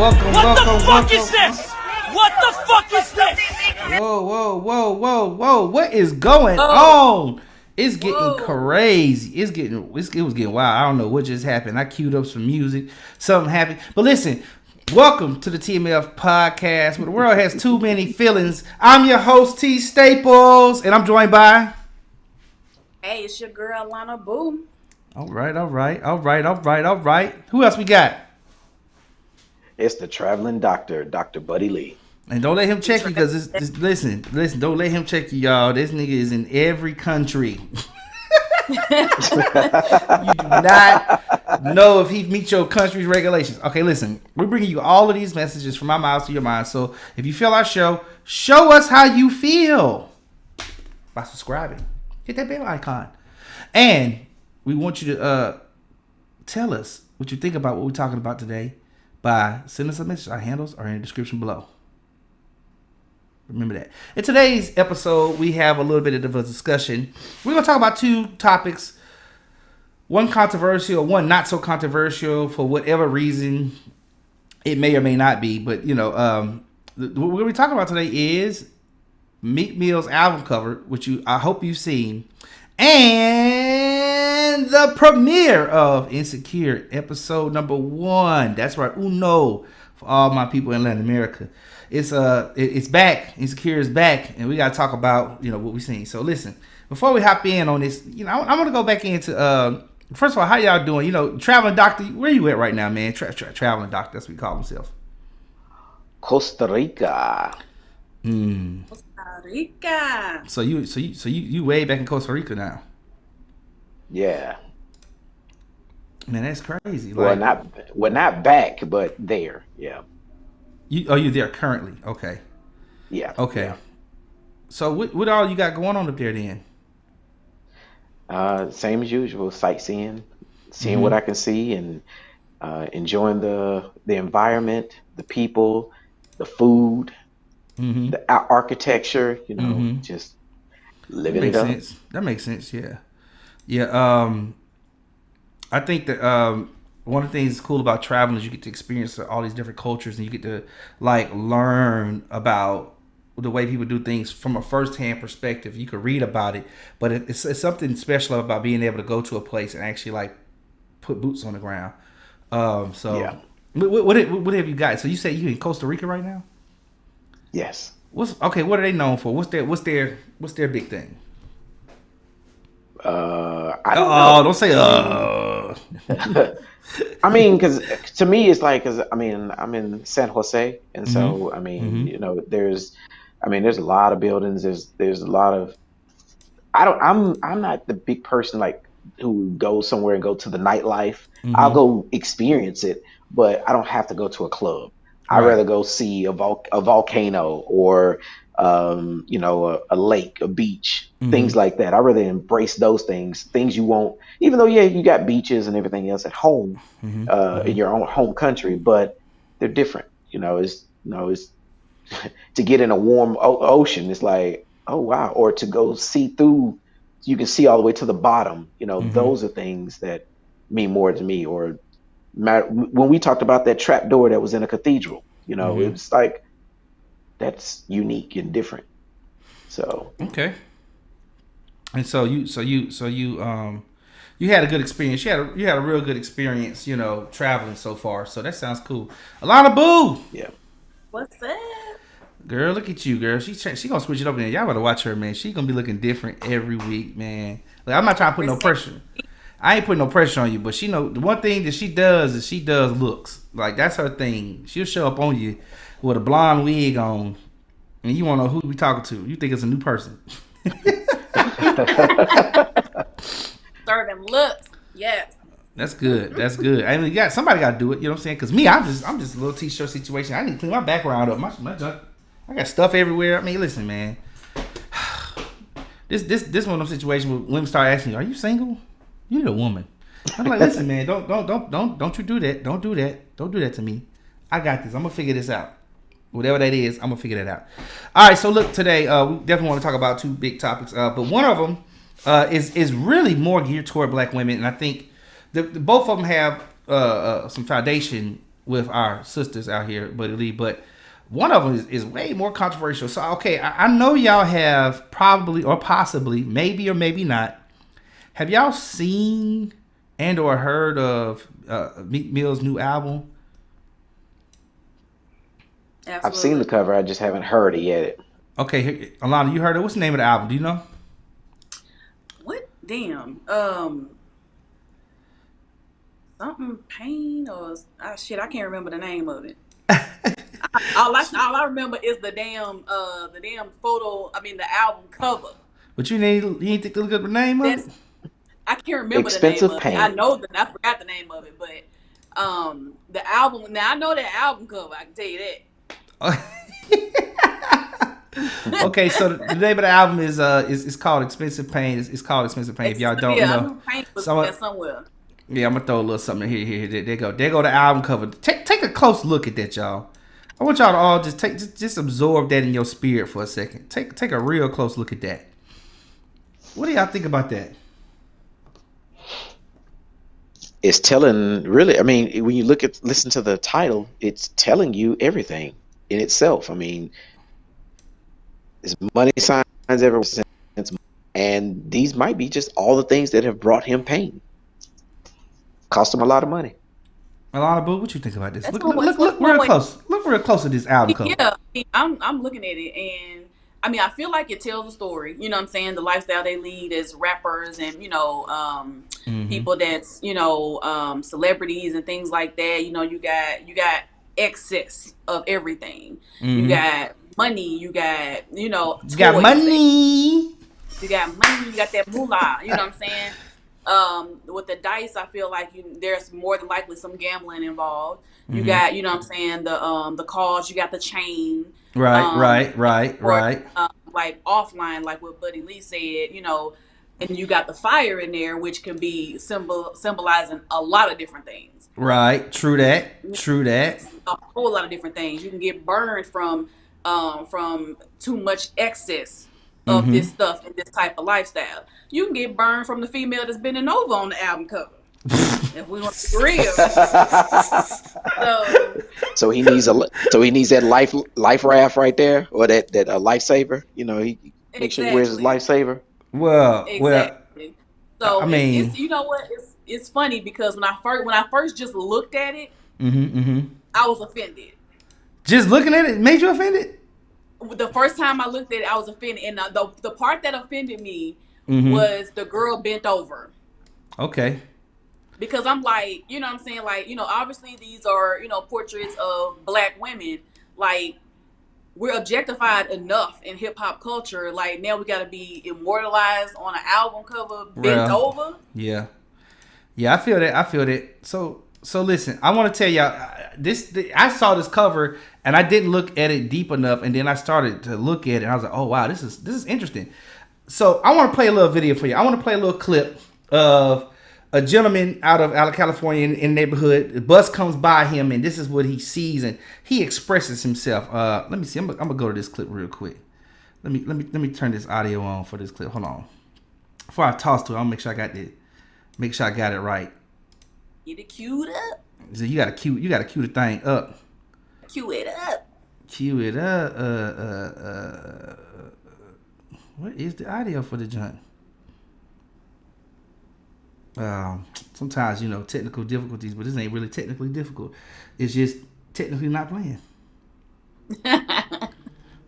What the fuck is this? What the fuck is this? Whoa. What is going on? It's getting crazy. It was getting wild. I don't know what just happened. I queued up some music. Something happened. But listen, welcome to the TMF Podcast, where the world has too many feelings. I'm your host, T Staples, and I'm joined by... Hey, it's your girl, Lana Boo. All right. Who else we got? It's the traveling doctor, Dr. Buddy Lee. And don't let him check you, because listen, don't let him check you, y'all. This nigga is in every country. You do not know if he meets your country's regulations. Okay, listen, we're bringing you all of these messages from my mouth to your mind. So if you feel our show, show us how you feel by subscribing. Hit that bell icon. And we want you to tell us what you think about what we're talking about today by sending us a message. Our handles are in the description below. Remember that. In today's episode, we have a little bit of a discussion. We're going to talk about two topics. One controversial, one not so controversial for whatever reason it may or may not be. But, you know, what we're going to be talking about today is Meek Mill's album cover, which I hope you've seen, and the premiere of Insecure episode number 1. That's right, uno, for all my people in Latin America. It's back. Insecure is back, and we gotta talk about what we seen. So listen, before we hop in on this, I want to go back into first of all, how y'all doing? Traveling doctor, where you at right now, man? Traveling doctor, that's what we call himself. Costa Rica. Costa Rica. So you way back in Costa Rica now? Yeah. Man, that's crazy. Well, not back, but there. Yeah. You there currently? Okay. Yeah. Okay. Yeah. So what all you got going on up there then? Same as usual, sightseeing, seeing what I can see, and enjoying the environment, the people, the food, the architecture. Just living it up. That makes sense. Yeah. I think that one of the things that's cool about traveling is you get to experience all these different cultures, and you get to learn about the way people do things from a first-hand perspective. You could read about it, but it's something special about being able to go to a place and actually put boots on the ground. Yeah. What have you got? So you say you in Costa Rica right now? Yes. What are they known for? What's their big thing? I don't know. Don't say I mean, because to me, it's I'm in San Jose, and so there's a lot of buildings. There's a lot of. I'm not the big person who goes somewhere and go to the nightlife. I'll go experience it, but I don't have to go to a club. I'd rather go see a volcano or a lake, a beach, things like that. I'd rather embrace those things you won't, even though, you got beaches and everything else at home, in your own home country, but they're different. It's to get in a warm ocean, it's like, oh, wow. Or to go see through, you can see all the way to the bottom. Those are things that mean more to me. Or when we talked about that trap door that was in a cathedral, it was like, that's unique and different. So okay. And so you had a good experience. You had a real good experience, traveling so far. So that sounds cool. Alana Boo. Yeah. What's up? Girl, look at you, girl. She gonna switch it up, man. Y'all better watch her, man. She gonna be looking different every week, man. I'm not trying to put no pressure. I ain't putting no pressure on you, but the one thing that she does is she does looks. That's her thing. She'll show up on you with a blonde wig on, and you want to know who we talking to. You think it's a new person. Certain looks, yes. That's good. I mean, somebody got to do it. You know what I'm saying? Because me, I'm just a little t-shirt situation. I need to clean my background up. My junk. I got stuff everywhere. I mean, listen, man. This one of those situations where women start asking, "Are you single? You need a woman." I'm like, listen, man, don't you do that. Don't do that. Don't do that to me. I got this. I'm gonna figure this out. Whatever that is, I'm gonna figure that out. All right, so look, today we definitely want to talk about two big topics, but one of them is really more geared toward Black women, and I think both of them have some foundation with our sisters out here, Buddy Lee, but one of them is way more controversial. So, okay, I know y'all have probably or possibly, maybe or maybe not, have y'all seen and or heard of Meek Mill's new album? Absolutely. I've seen the cover. I just haven't heard it yet. Okay, Alana, you heard it. What's the name of the album? Do you know? What? Damn. Something pain or shit. I can't remember the name of it. all I remember is the damn photo. I mean the album cover. But you need to look up the name of it. I can't remember Expensive the name Pain. of it. I know that I forgot the name of it, but the album. Now I know that album cover. I can tell you that. Okay, so the name of the album is called Expensive Pain. It's called Expensive Pain. If y'all don't know, Pain was there somewhere. Yeah, I'm gonna throw a little something here. There go the album cover. Take a close look at that, y'all. I want y'all to all just absorb that in your spirit for a second. Take a real close look at that. What do y'all think about that? It's telling, really. I mean, when you listen to the title, it's telling you everything in itself. I mean, there's money signs everywhere, and these might be just all the things that have brought him pain. Cost him a lot of money. Alana Boo, what you think about this? That's Look real close. Look real close at this album cover. Yeah, I'm looking at it, and I mean, I feel like it tells a story. You know what I'm saying? The lifestyle they lead as rappers, and people that's celebrities and things like that. You know, you got excess of everything. You got money. You got You got money. You got money. You got that moolah. You know what I'm saying? With the dice, I feel like there's more than likely some gambling involved. You got, you know what I'm saying, the cause, you got the chain. Right. Like offline, like what Buddy Lee said, and you got the fire in there, which can be symbolizing a lot of different things. Right. True that. A whole lot of different things. You can get burned from too much excess of this stuff and this type of lifestyle. You can get burned from the female that's bending over on the album cover. If we want to be real. So he needs that life raft right there, or that lifesaver. He make sure he wears his lifesaver. Well. So I mean, it's you know what? It's funny because when I first just looked at it, I was offended. Just looking at it made you offended? The first time I looked at it, I was offended, and the part that offended me was the girl bent over. Okay. Because I'm like, you know what I'm saying? Like, obviously these are, portraits of black women. Like, we're objectified enough in hip hop culture. Like, now we got to be immortalized on an album cover, bent over. Yeah. Yeah, I feel that. So listen, I want to tell y'all I saw this cover and I didn't look at it deep enough, and then I started to look at it and I was like, oh wow, this is interesting. So I want to play a little video for you. I want to play a little clip of a gentleman out of California in the neighborhood. The bus comes by him and this is what he sees, and he expresses himself. Let me see. I'm gonna go to this clip real quick. Let me turn this audio on for this clip. Hold on. Before I toss to it, I'll make sure I got it right. Get it queued up. So you gotta cue the thing up. Cue it up. Cue it up. What is the audio for the joint? Sometimes technical difficulties, but this ain't really technically difficult. It's just technically not playing.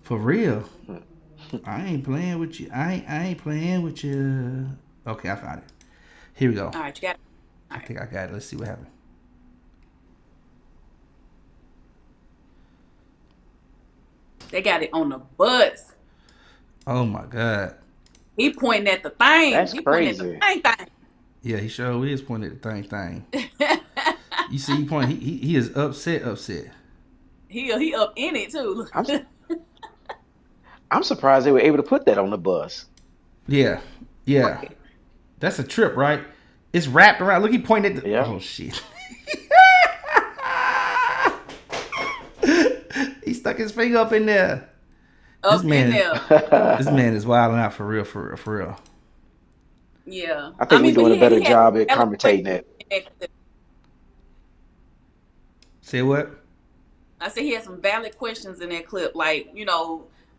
For real. I ain't playing with you. I ain't playing with you. Okay, I found it. Here we go. All right, you got it. I think I got it. Let's see what happened. They got it on the bus. Oh my God. He pointing at the thing. That's crazy. Pointing at the thing. Yeah, he sure is pointing at the thing. You see, he point. He is upset. He up in it too. I'm surprised they were able to put that on the bus. Yeah. Right. That's a trip, right? It's wrapped around. Look, he pointed at the... Yeah. Oh, shit. He stuck his finger up in there. In there. This man is wilding out for real. Yeah. I think we're doing a better job at commentating it. Say what? I said he had some valid questions in that clip. Like,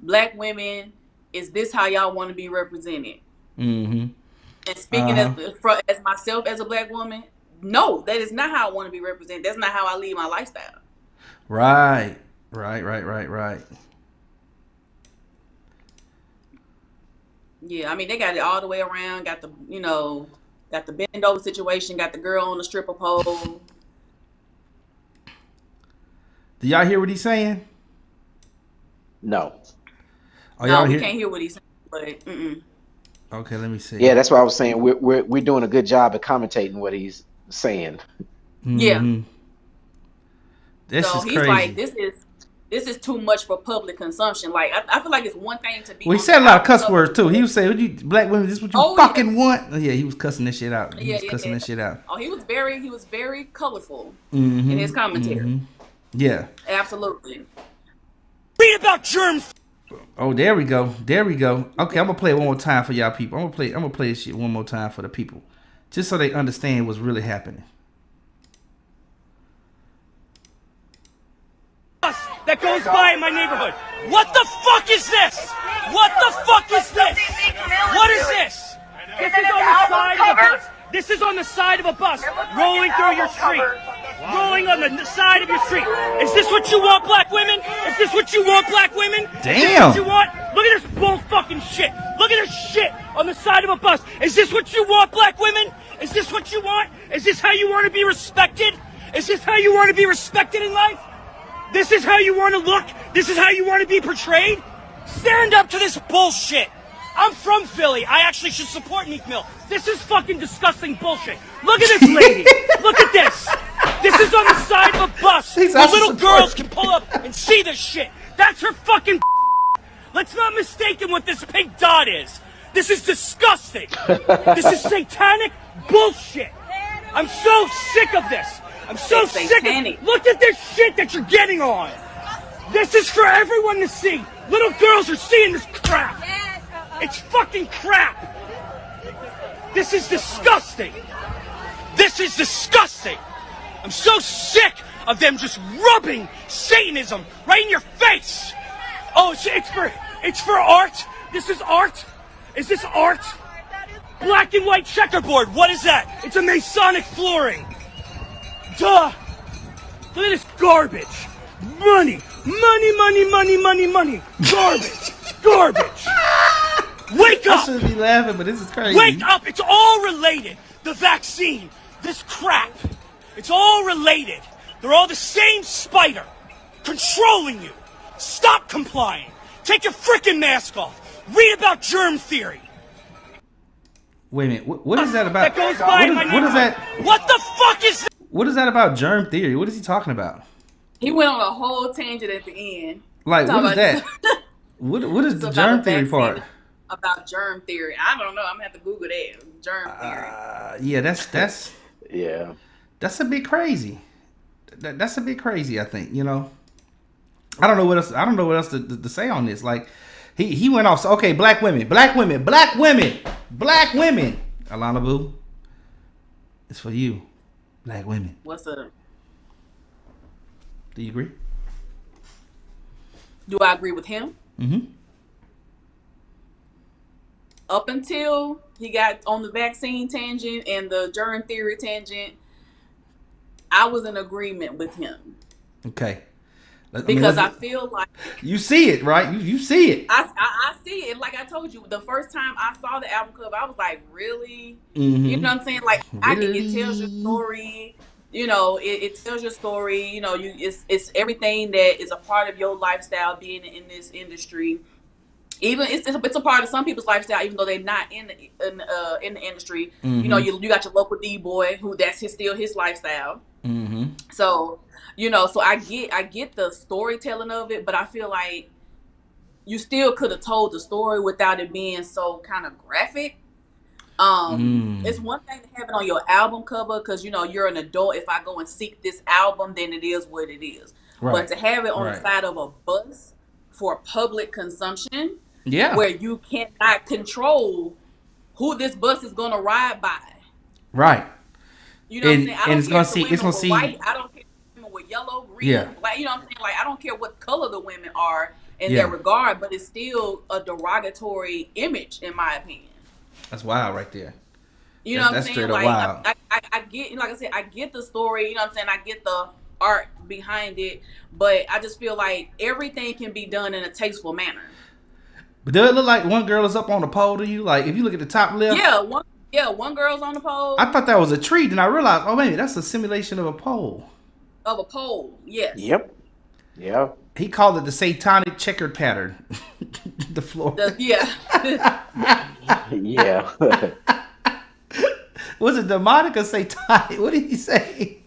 black women, is this how y'all want to be represented? Mm-hmm. And speaking as myself as a black woman, no, that is not how I want to be represented. That's not how I lead my lifestyle. Right. Yeah, I mean, they got it all the way around. Got the bend over situation. Got the girl on the stripper pole. Do y'all hear what he's saying? No. Oh, no, we can't hear what he's saying. But okay, let me see. Yeah, that's what I was saying. We're doing a good job at commentating what he's saying. Mm-hmm. Yeah. This so is he's crazy. like, this is too much for public consumption. Like, I feel like it's one thing to be. Well, he said a lot of cuss words too. He was saying, "Black women, this is what you fucking want." Yeah, he was cussing this shit out. He was cussing this shit out. Oh, he was very colorful in his commentary. Mm-hmm. Yeah, absolutely. Read about germs. Oh, there we go. Okay, I'm gonna play it one more time for y'all people. I'm gonna play this shit one more time for the people, just so they understand what's really happening. That goes by in my neighborhood. What the fuck is this? What the fuck is this? What is this? This is on the side of a bus. This is on the side of a bus rolling through your street. Rolling on the side of your street. Is this what you want, black women? Is this what you want, black women? Damn. Is this what you want? Look at this bull fucking shit. Look at this shit on the side of a bus. Is this what you want, black women? Is this what you want? Is this how you want to be respected? Is this how you want to be respected in life? This is how you want to look? This is how you want to be portrayed? Stand up to this bullshit. I'm from Philly. I actually should support Meek Mill. This is fucking disgusting bullshit. Look at this lady. Look at this. This is on the side of a bus where little girls can pull up and see this shit. That's her fucking. Let's not mistake what this pink dot is. This is disgusting. This is satanic bullshit. I'm so sick of this. I'm so sick of. Look at this shit that you're getting on. This is for everyone to see. Little girls are seeing this crap. It's fucking crap. This is disgusting. This is disgusting. I'm so sick of them just rubbing Satanism right in your face. Oh, it's for art. This is art. Is this art? Black and white checkerboard. What is that? It's a Masonic flooring. Duh. Look at this garbage. Money. Garbage. Wake up. I should be laughing, but this is crazy. Wake up. It's all related. The vaccine. This crap. It's all related. They're all the same spider. Controlling you. Stop complying. Take your freaking mask off. Read about germ theory. Wait a minute. What is that about? That goes by what is that? What the fuck is that? What is that about germ theory? What is he talking about? He went on a whole tangent at the end. Like, what is that? what is the germ theory part? About germ theory. I don't know. I'm gonna have to Google that. Germ theory. Yeah, that's yeah. That's a bit crazy. That's a bit crazy, I think, I don't know what else to say on this. Like, he went off. So, okay, black women. Alana Boo, it's for you. Black women. What's up? Do you agree? Do I agree with him? Mm-hmm. Up until he got on the vaccine tangent and the germ theory tangent, I was in agreement with him. Okay. Because I feel like you see it, right? You see it. I see it. Like I told you, the first time I saw the album cover, I was like, really? Mm-hmm. You know what I'm saying? Like, really? it tells your story. It tells your story. It's everything that is a part of your lifestyle being in this industry. Even it's a part of some people's lifestyle, even though they're not in the industry. Mm-hmm. You got your local D boy who still his lifestyle. Mm-hmm. So so I get the storytelling of it, but I feel like you still could have told the story without it being so kind of graphic. It's one thing to have it on your album cover because you're an adult. If I go and seek this album, then it is what it is. Right. But to have it on the side of a bus for public consumption, where you cannot control who this bus is going to ride by, right? You know what I'm saying? And it's gonna see. White. I don't care if with yellow, green, black. You know what I'm saying? Like, I don't care what color the women are in their regard, but it's still a derogatory image, in my opinion. That's wild right there. You know what I'm saying? Like, I get, like I said, I get the story. You know what I'm saying? I get the art behind it, but I just feel like everything can be done in a tasteful manner. But does it look like one girl is up on the pole to you? Like, if you look at the top left? One girl's on the pole. I thought that was a tree, then I realized, oh, maybe that's a simulation of a pole. Of a pole, yes. Yep. Yeah. He called it the satanic checkered pattern. The floor. Yeah. Was it demonic or satanic? What did he say?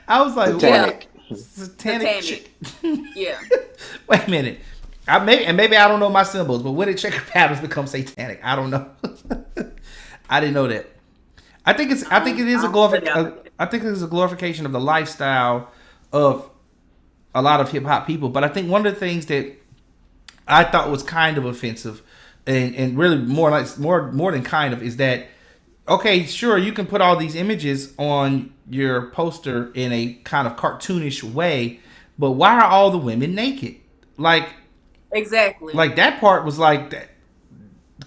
I was like, satanic. What? Satanic. Yeah. Wait a minute. Maybe I don't know my symbols, but when did checkered patterns become satanic? I don't know. I didn't know that. I think it is a glorification of the lifestyle of a lot of hip hop people. But I think one of the things that I thought was kind of offensive, and really more than kind of, is that, okay, sure, you can put all these images on your poster in a kind of cartoonish way, but why are all the women naked? Like, exactly. Like, that part was like that.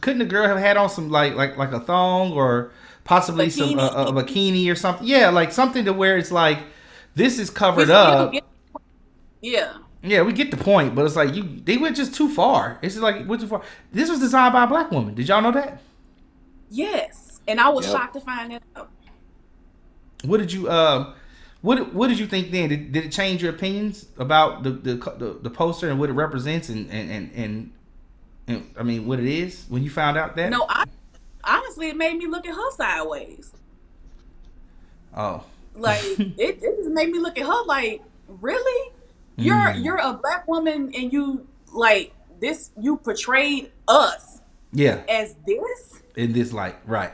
Couldn't the girl have had on some like a thong or possibly a bikini or something? Yeah, like something to where it's like, this is covered up. Yeah, we get the point, but it's like they went just too far. It's just like, went too far. This was designed by a black woman. Did y'all know that? Yes, and I was shocked to find that out. What did you what did you think then? Did it change your opinions about the poster and what it represents and I mean, what it is when you found out that? No, honestly, it made me look at her sideways. Oh, like it just made me look at her like, really? You're a black woman and you like this? You portrayed us, as this in this light, right?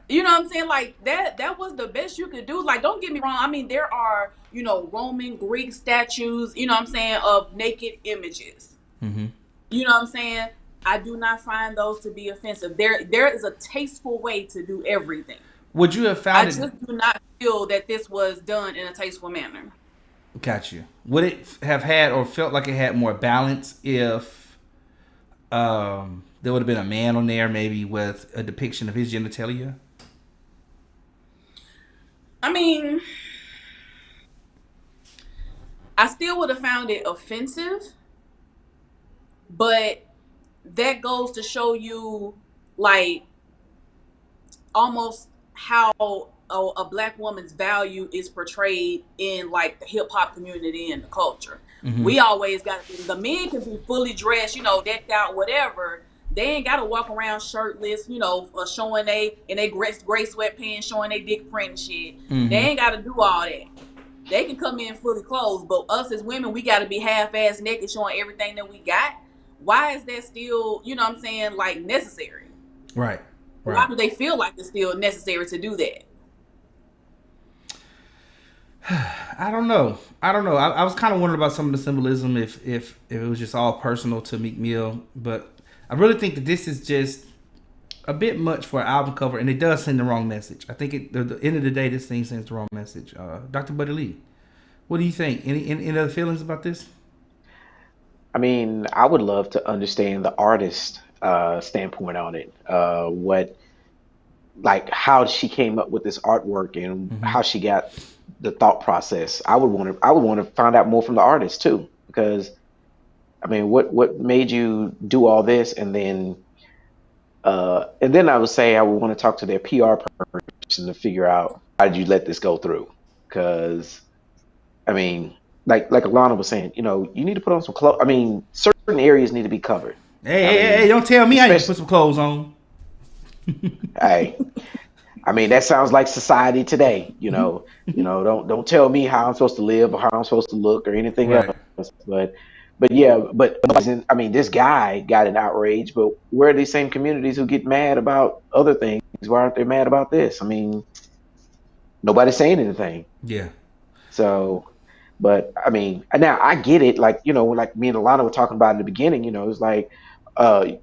You know what I'm saying? Like that was the best you could do. Like, don't get me wrong. I mean, there are Roman, Greek statues. You know what I'm saying, of naked images. Mm-hmm. You know what I'm saying? I do not find those to be offensive. There is a tasteful way to do everything. Would you have found I just do not feel that this was done in a tasteful manner. Got you. Would it have had or felt like it had more balance if there would have been a man on there, maybe with a depiction of his genitalia? I mean, I still would have found it offensive. But that goes to show you, like, almost how a black woman's value is portrayed in, like, the hip hop community and the culture. Mm-hmm. We always got the men can be fully dressed, decked out, whatever. They ain't got to walk around shirtless, showing they gray sweatpants, showing they dick print and shit. Mm-hmm. They ain't got to do all that. They can come in fully clothed, but us as women, we got to be half-ass naked, showing everything that we got. Why is that still, like, necessary? Right. Why do they feel like it's still necessary to do that? I don't know. I was kind of wondering about some of the symbolism if it was just all personal to Meek Mill, but I really think that this is just a bit much for an album cover, and it does send the wrong message. I think at the end of the day, this thing sends the wrong message. Dr. Buddy Lee, what do you think? Any other feelings about this? I mean, I would love to understand the artist standpoint on it. How she came up with this artwork and how she got the thought process. I would want to find out more from the artist too, because I mean, what made you do all this? And then I would say I would want to talk to their PR person to figure out, how did you let this go through? Because I mean, like Alana was saying, you need to put on some clothes. I mean, certain areas need to be covered. Hey, don't tell me I need to put some clothes on. Hey, I mean, that sounds like society today. Don't tell me how I'm supposed to live or how I'm supposed to look or anything else. But I mean, this guy got an outrage, but where are these same communities who get mad about other things? Why aren't they mad about this? I mean, nobody's saying anything. Yeah. So, but I mean, now I get it. Like, like me and Alana were talking about in the beginning, it's like, you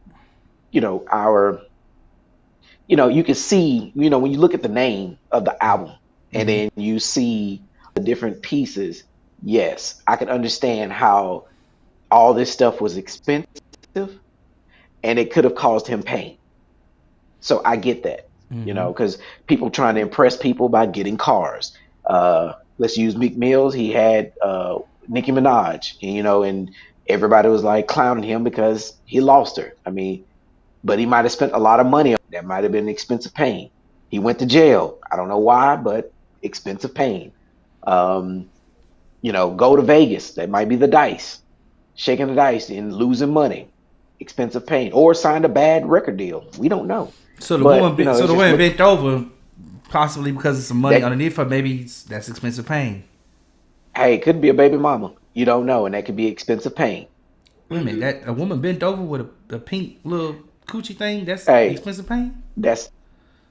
can see, when you look at the name of the album and then you see different pieces, yes, I can understand how all this stuff was expensive and it could have caused him pain. So I get that, because people trying to impress people by getting cars. Let's use Meek Mills. He had Nicki Minaj, and everybody was like clowning him because he lost her. I mean, but he might have spent a lot of money. That might have been expensive pain. He went to jail. I don't know why, but expensive pain. Go to Vegas. That might be the dice. Shaking the dice and losing money. Expensive pain. Or signed a bad record deal. We don't know. So the woman bent over, possibly because of some money underneath her. Maybe that's expensive pain. Hey, it could be a baby mama. You don't know, and that could be expensive pain. Wait a minute, that a woman bent over with a pink little coochie thing. That's expensive pain. That's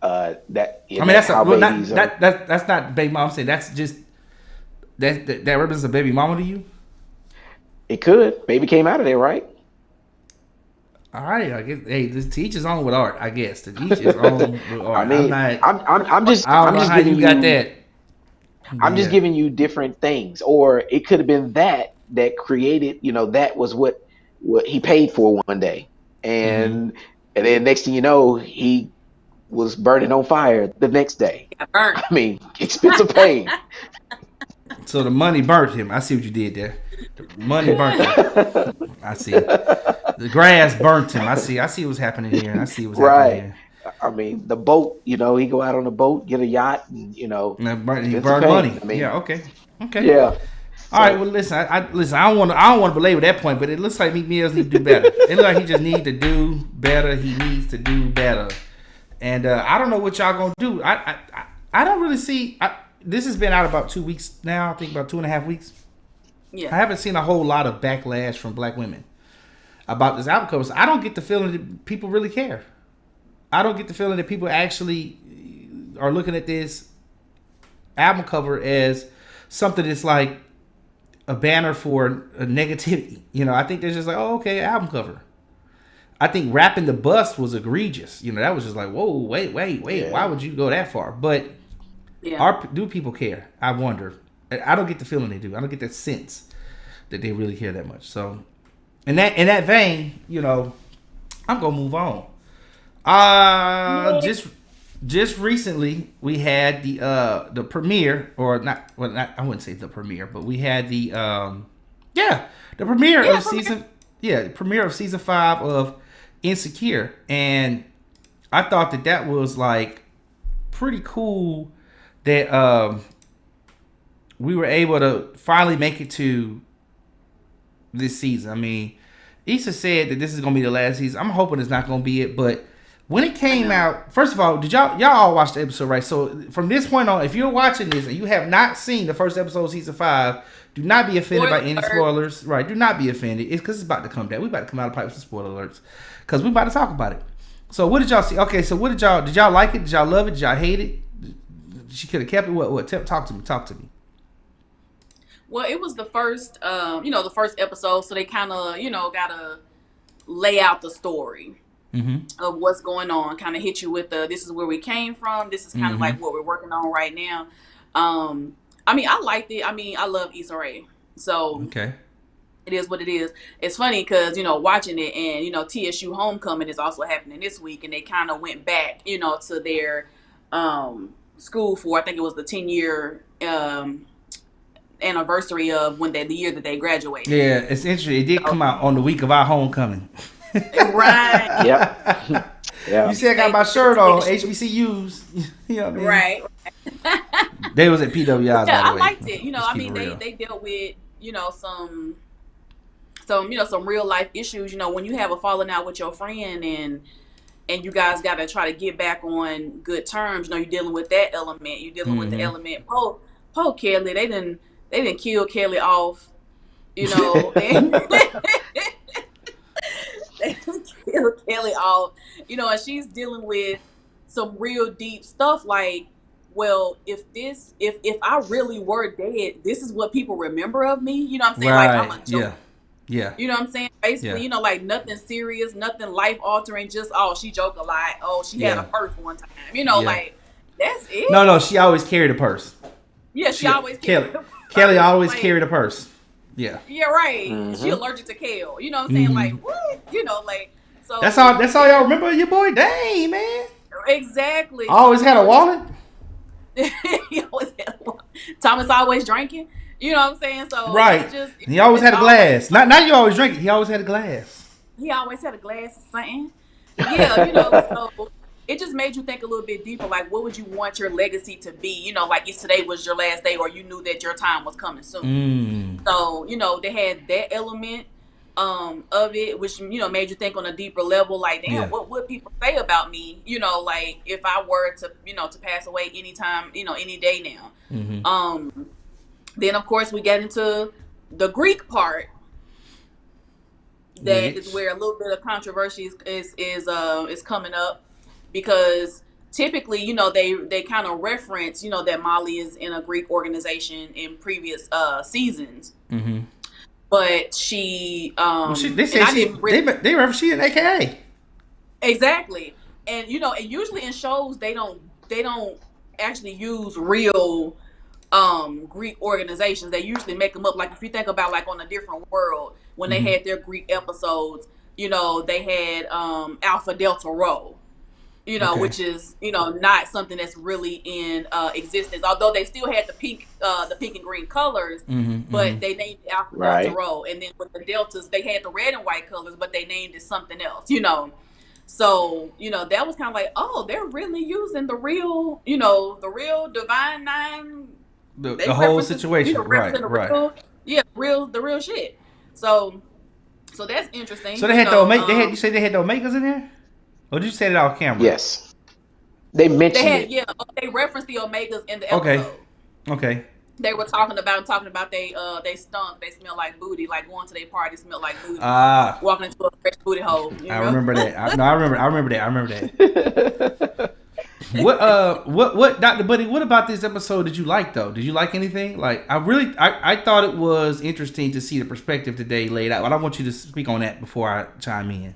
that. I mean, that's not baby mama. I'm saying that's just that represents a baby mama to you. It could. Baby came out of there, right? All right, I guess. Hey, this teach his own with art. I guess to each his own with art. I mean, I'm just giving you got that. I'm just giving you different things, or it could have been that created. That was what he paid for one day, and then next thing you know, he was burning on fire the next day. I mean, expensive pain. So the money burnt him. I see what you did there. The money burnt him. I see. The grass burnt him. I see what's happening here. I see what's happening here. I mean, the boat, he go out on a boat, get a yacht, and, he burned money. I mean, yeah, okay. Yeah. All right, well, listen, I don't want to belabor that point, but it looks like Meek Mills need to do better. It looks like he just needs to do better. He needs to do better. And I don't know what y'all going to do. I don't really see... this has been out about 2 weeks now. I think about 2.5 weeks. Yeah. I haven't seen a whole lot of backlash from black women about this album cover. So I don't get the feeling that people really care. I don't get the feeling that people actually are looking at this album cover as something that's like a banner for a negativity. I think they're just like, oh, okay, album cover. I think Rapping the Bus was egregious. That was just like, whoa, wait. Yeah. Why would you go that far? But do people care? I wonder. I don't get the feeling they do. I don't get that sense that they really care that much. So, in that vein, I'm gonna move on. Just recently we had the premiere, or not. Well, I wouldn't say the premiere, but we had the premiere of season 5 of Insecure, and I thought that was like pretty cool that we were able to finally make it to this season. I mean, Issa said that this is gonna be the last season. I'm hoping it's not gonna be it, but when it came out, first of all, did y'all all watch the episode, right? So from this point on, if you're watching this and you have not seen the first episode of season 5, do not be offended by any spoilers. Right? Do not be offended. It's because it's about to come down. We about to come out of pipe with some spoiler alerts because we about to talk about it. So what did y'all see? Okay, so what did y'all like it? Did y'all love it? Did y'all hate it? She could have kept it. What? Talk to me. Well, it was the first, the first episode, so they kind of, gotta lay out the story of what's going on. Kind of hit you with this is where we came from. This is kind of like what we're working on right now. I mean, I liked it. I mean, I love Issa Rae, so okay, it is what it is. It's funny because watching it, and TSU homecoming is also happening this week, and they kind of went back, to their school for, I think it was the 10-year anniversary of the year that they graduated. Yeah, it's interesting. It did come out on the week of our homecoming. Right. Yep. Yeah. You see, I got my shirt on. HBCUs. You know what I mean? Right. They was at PWIs. Yeah, by the I way. liked it. I mean, they dealt with some real life issues. When you have a falling out with your friend and you guys got to try to get back on good terms. You're dealing with that element. You're dealing with the element. Poe Kelly, they didn't kill Kelly off. They kill Kelly off. And she's dealing with some real deep stuff. Like, well, if I really were dead, this is what people remember of me. You know what I'm saying? Right. Like, I'm a joke. Yeah. You know what I'm saying? Basically, like nothing serious, nothing life altering, just she joked a lot. Oh, she had a purse one time. Like that's it. No, she always carried a purse. Yeah, she always carried Kelly always carried a purse. Yeah. Yeah, right. Mm-hmm. She allergic to kale. You know what I'm saying? Like, what? You know, like, so. That's all y'all remember of your boy? Dang, man. Exactly. Always had a wallet? He always had a wallet. Thomas always drinking. You know what I'm saying? So right. He always had a glass. Not you always drinking. He always had a glass. He always had a glass of something. Yeah, you know, so it just made you think a little bit deeper. Like, what would you want your legacy to be? You know, like if today was your last day, or you knew that your time was coming soon. So, you know, they had that element of it, which, you know, made you think on a deeper level. Like, damn, what would people say about me? You know, like if I were to, you know, to pass away anytime, you know, any day now. Then of course we get into the Greek part. That is where a little bit of controversy is coming up, because typically, you know, they kind of reference, you know, that Molly is in a Greek organization in previous seasons, but she they say they reference she in AKA exactly, and you know, and usually in shows they don't actually use real Greek organizations. They usually make them up. Like if you think about like on A Different World, when they had their Greek episodes, you know, they had Alpha Delta Rho, you know, which is, you know, not something that's really in existence. Although they still had the pink and green colors, but they named it Alpha Delta Rho. And then with the Deltas, they had the red and white colors, but they named it something else, you know. So, you know, that was kind of like, oh, they're really using the real, you know, the real Divine Nine. The whole situation, the real shit. So that's interesting. So they had the Omega. You say they had the Omegas in there, or did you say it off camera? Yes, they mentioned it. Yeah, they referenced the Omegas in the episode. Okay. They were talking about they stunk. They smell like booty. Like going to their party smelled like booty. Walking into a fresh booty hole. You know? I remember that. I remember that. What Dr. Buddy, what about this episode did you like though? Did you like anything? Like I thought it was interesting to see the perspective today laid out. But I want you to speak on that before I chime in.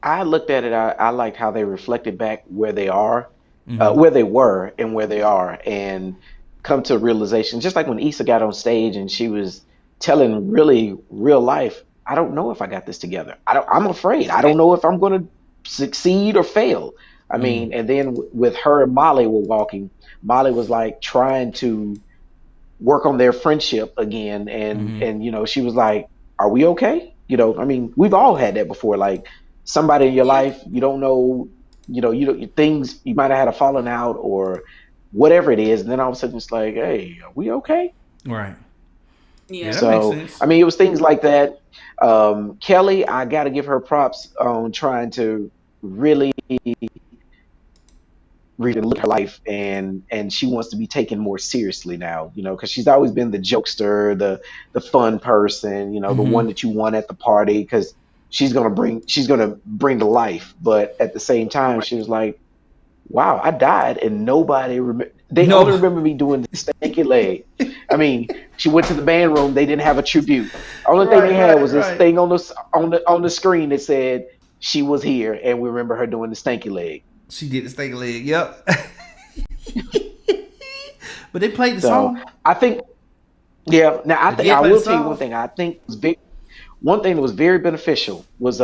I looked at it, I liked how they reflected back where they are, where they were and where they are, and come to a realization, just like when Issa got on stage and she was telling really real life, I don't know if I got this together. I'm afraid. I don't know if I'm going to succeed or fail. I mean, and then with her and Molly were walking, Molly was like trying to work on their friendship again. And you know, she was like, are we okay? You know, I mean, we've all had that before. Like somebody in your life, you don't know, things, you might've had a falling out or whatever it is. And then all of a sudden it's like, hey, are we okay? Right. Yeah. That So, makes sense. I mean, it was things like that. Kelly, I got to give her props on trying to really read and look at her life, and she wants to be taken more seriously now, you know, because she's always been the jokester, the fun person, you know, the one that you want at the party, because she's gonna bring to life. But at the same time, she was like, wow, I died and nobody only remember me doing the stanky leg. I mean, she went to the band room, they didn't have a tribute. Only thing they had was this thing on the screen that said she was here, and we remember her doing the stanky leg. She did the stanky leg, yep. But they played the song. I think, yeah. Now I will tell you one thing. I think one thing that was very beneficial was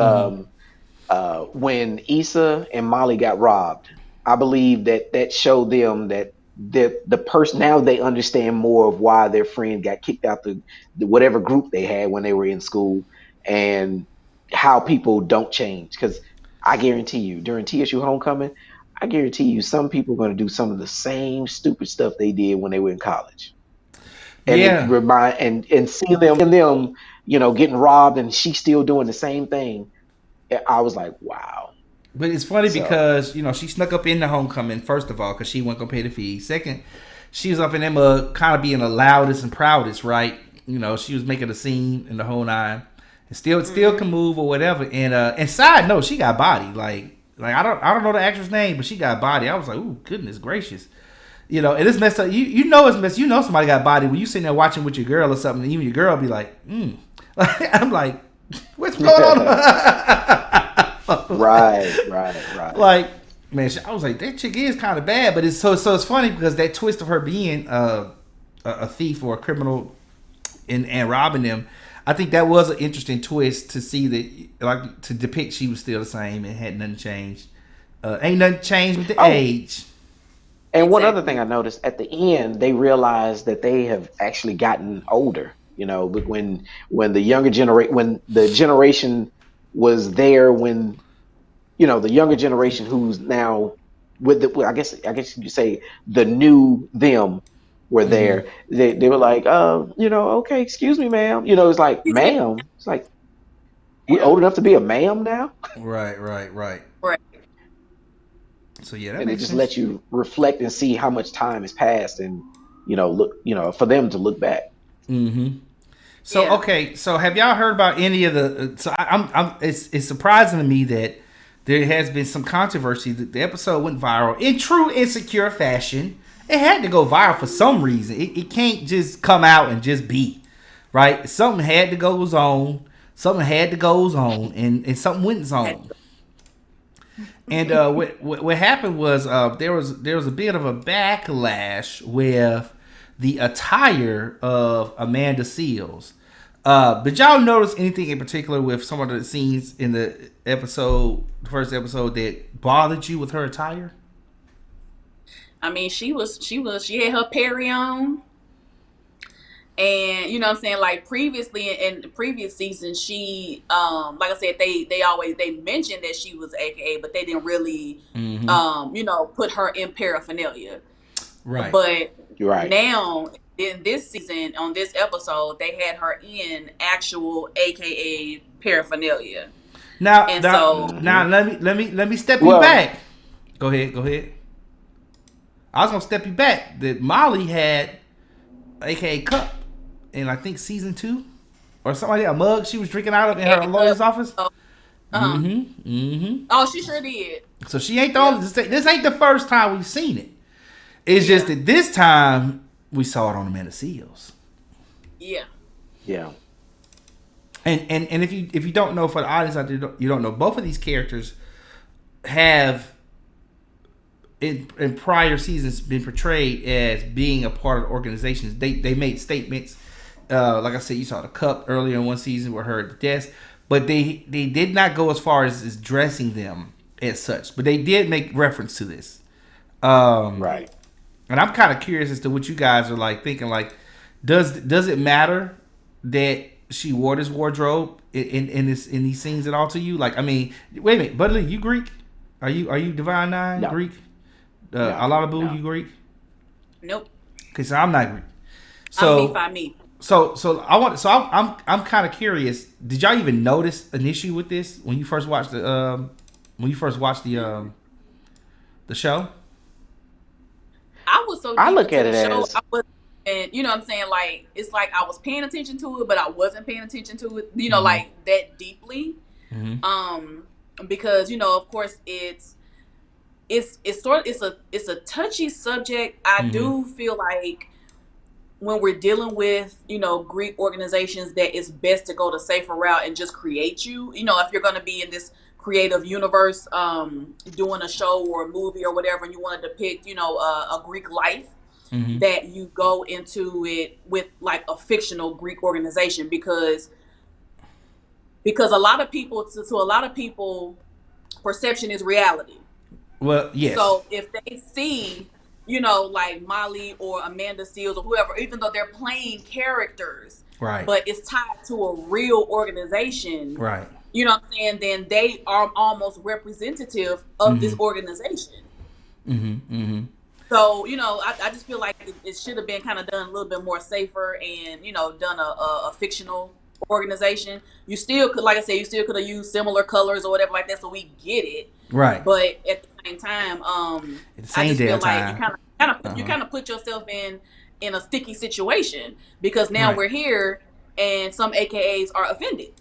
when Issa and Molly got robbed. I believe that showed them that the person, now they understand more of why their friend got kicked out the whatever group they had when they were in school, and how people don't change. Because I guarantee you, during TSU homecoming, I guarantee you some people are going to do some of the same stupid stuff they did when they were in college. And and seeing them, you know, getting robbed, and she's still doing the same thing. I was like, wow. But it's funny because, you know, she snuck up in the homecoming, first of all, because she wasn't going to pay the fee. Second, she was up in them kind of being the loudest and proudest, right? You know, she was making a scene in the whole nine. And still can move or whatever. And side note, she got body. Like I don't know the actress name, but she got body. I was like, ooh, goodness gracious. You know, and it's messed up. You know it's messed. You know somebody got body when you sitting there watching with your girl or something, and even your girl be like, I'm like, what's going on? Right. Like, Man, I was like, that chick is kind of bad, but it's funny because that twist of her being a thief or a criminal and robbing them, I think that was an interesting twist to see that, like, to depict she was still the same and had nothing changed. Ain't nothing changed with the age. And one other thing I noticed at the end, they realized that they have actually gotten older. You know, but when the younger generation, when the generation was there, when the younger generation who's now with the, I guess you could say the new them were there. Mm-hmm. They were like, okay, excuse me, ma'am. It's like, ma'am. It's like, we're old enough to be a ma'am now. Right. Right. So yeah, that and makes it just sense. lets you reflect and see how much time has passed, and look, for them to look back. Mm-hmm. So okay, so have y'all heard about any of the? So it's surprising to me that there has been some controversy that the episode went viral in true Insecure fashion. It had to go viral for some reason. It can't just come out and just be right. Something had to go on. Something had to go on, and something went on. And what happened was there was a bit of a backlash with the attire of Amanda Seales. Did y'all notice anything in particular with some of the scenes in the first episode that bothered you with her attire? I mean, she had her Perry on. And you know what I'm saying, like previously in the previous season, she like I said, they mentioned that she was AKA, but they didn't really put her in paraphernalia. Right. But right. Now in this season, on this episode, they had her in actual AKA paraphernalia. Now let me step you back. Go ahead. I was gonna step you back. That Molly had AKA cup in, I think, season 2 or something like that. A mug she was drinking out of in her lawyer's office. Oh, she sure did. So she ain't the only. This ain't the first time we've seen it. It's just that this time we saw it on Amanda Seales. Yeah. Yeah. And if you don't know, for the audience out there, you don't know, both of these characters have in prior seasons been portrayed as being a part of organizations. They made statements. Like I said, you saw the cup earlier in one season with her at the desk, but they did not go as far as dressing them as such. But they did make reference to this. Right. And I'm kind of curious as to what you guys are like thinking. Like, does it matter that she wore this wardrobe in these scenes at all to you? Like, I mean, wait a minute, Budley, you Greek? Are you Divine Nine Greek? Alalabu, you Greek? Nope. Okay, so I'm not Greek. So I'm me. So I'm kind of curious. Did y'all even notice an issue with this when you first watched the show? I was so deep I look at into it the show, as, and you know what I'm saying, like it's like I was paying attention to it, but I wasn't paying attention to it, like that deeply. Mm-hmm. Because of course it's a touchy subject. I do feel like when we're dealing with Greek organizations, that it's best to go the safer route and just create if you're going to be in this creative universe, doing a show or a movie or whatever, and you want to depict a Greek life, that you go into it with like a fictional Greek organization, because a lot of people, to a lot of people, perception is reality. Well, yes. So if they see, like Molly or Amanda Seales or whoever, even though they're playing characters, right, but it's tied to a real organization, right? You know what I'm saying? Then they are almost representative of this organization. So, I just feel like it should have been kind of done a little bit more safer and, done a fictional organization. You still could, like I said, could have used similar colors or whatever like that, so we get it. Right. But at the same time, at the same I just feel time, like you kind of put yourself in a sticky situation, because now we're here and some AKAs are offended.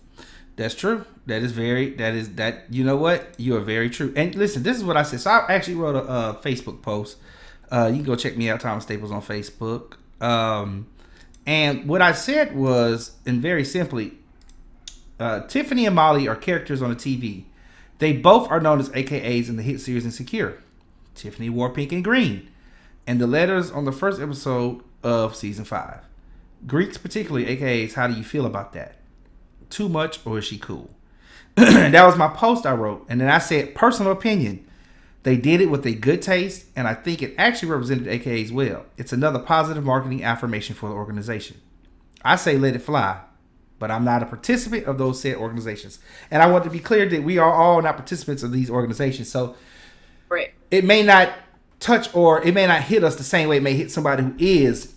That's true. You know what? You are very true. And listen, this is what I said. So I actually wrote a Facebook post. You can go check me out, Thomas Staples, on Facebook. And what I said was, and very simply, Tiffany and Molly are characters on the TV. They both are known as AKAs in the hit series Insecure. Tiffany wore pink and green, and the letters on the first episode of season 5. Greeks particularly, AKAs, how do you feel about that? Too much, or is she cool? That was my post I wrote, and then I said, personal opinion. They did it with a good taste, and I think it actually represented AKAs well. It's another positive marketing affirmation for the organization. I say let it fly, but I'm not a participant of those said organizations. And I want to be clear that we are all not participants of these organizations. So right. It may not touch, or it may not hit us the same way it may hit somebody who is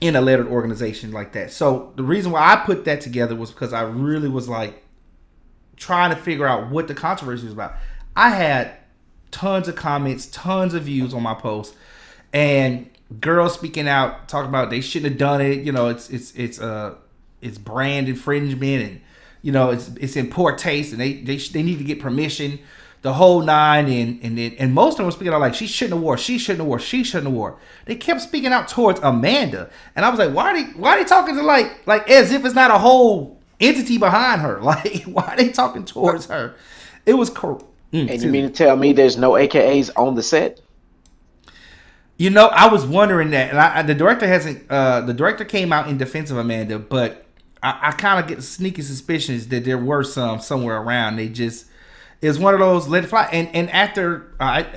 in a lettered organization like that. So the reason why I put that together was because I really was like trying to figure out what the controversy was about. I had tons of comments, tons of views on my post, and girls speaking out, talking about they shouldn't have done it. You know, it's brand infringement, and you know it's in poor taste, and they need to get permission, the whole nine. And most of them were speaking out like she shouldn't have wore. They kept speaking out towards Amanda, and I was like, why are they talking to like as if it's not a whole entity behind her? Like, why are they talking towards her? It was and you mean to tell me there's no AKAs on the set? You know, I was wondering that, and the director hasn't. The director came out in defense of Amanda, but I kind of get sneaky suspicions that there were some somewhere around. They just, it's one of those let it fly. And after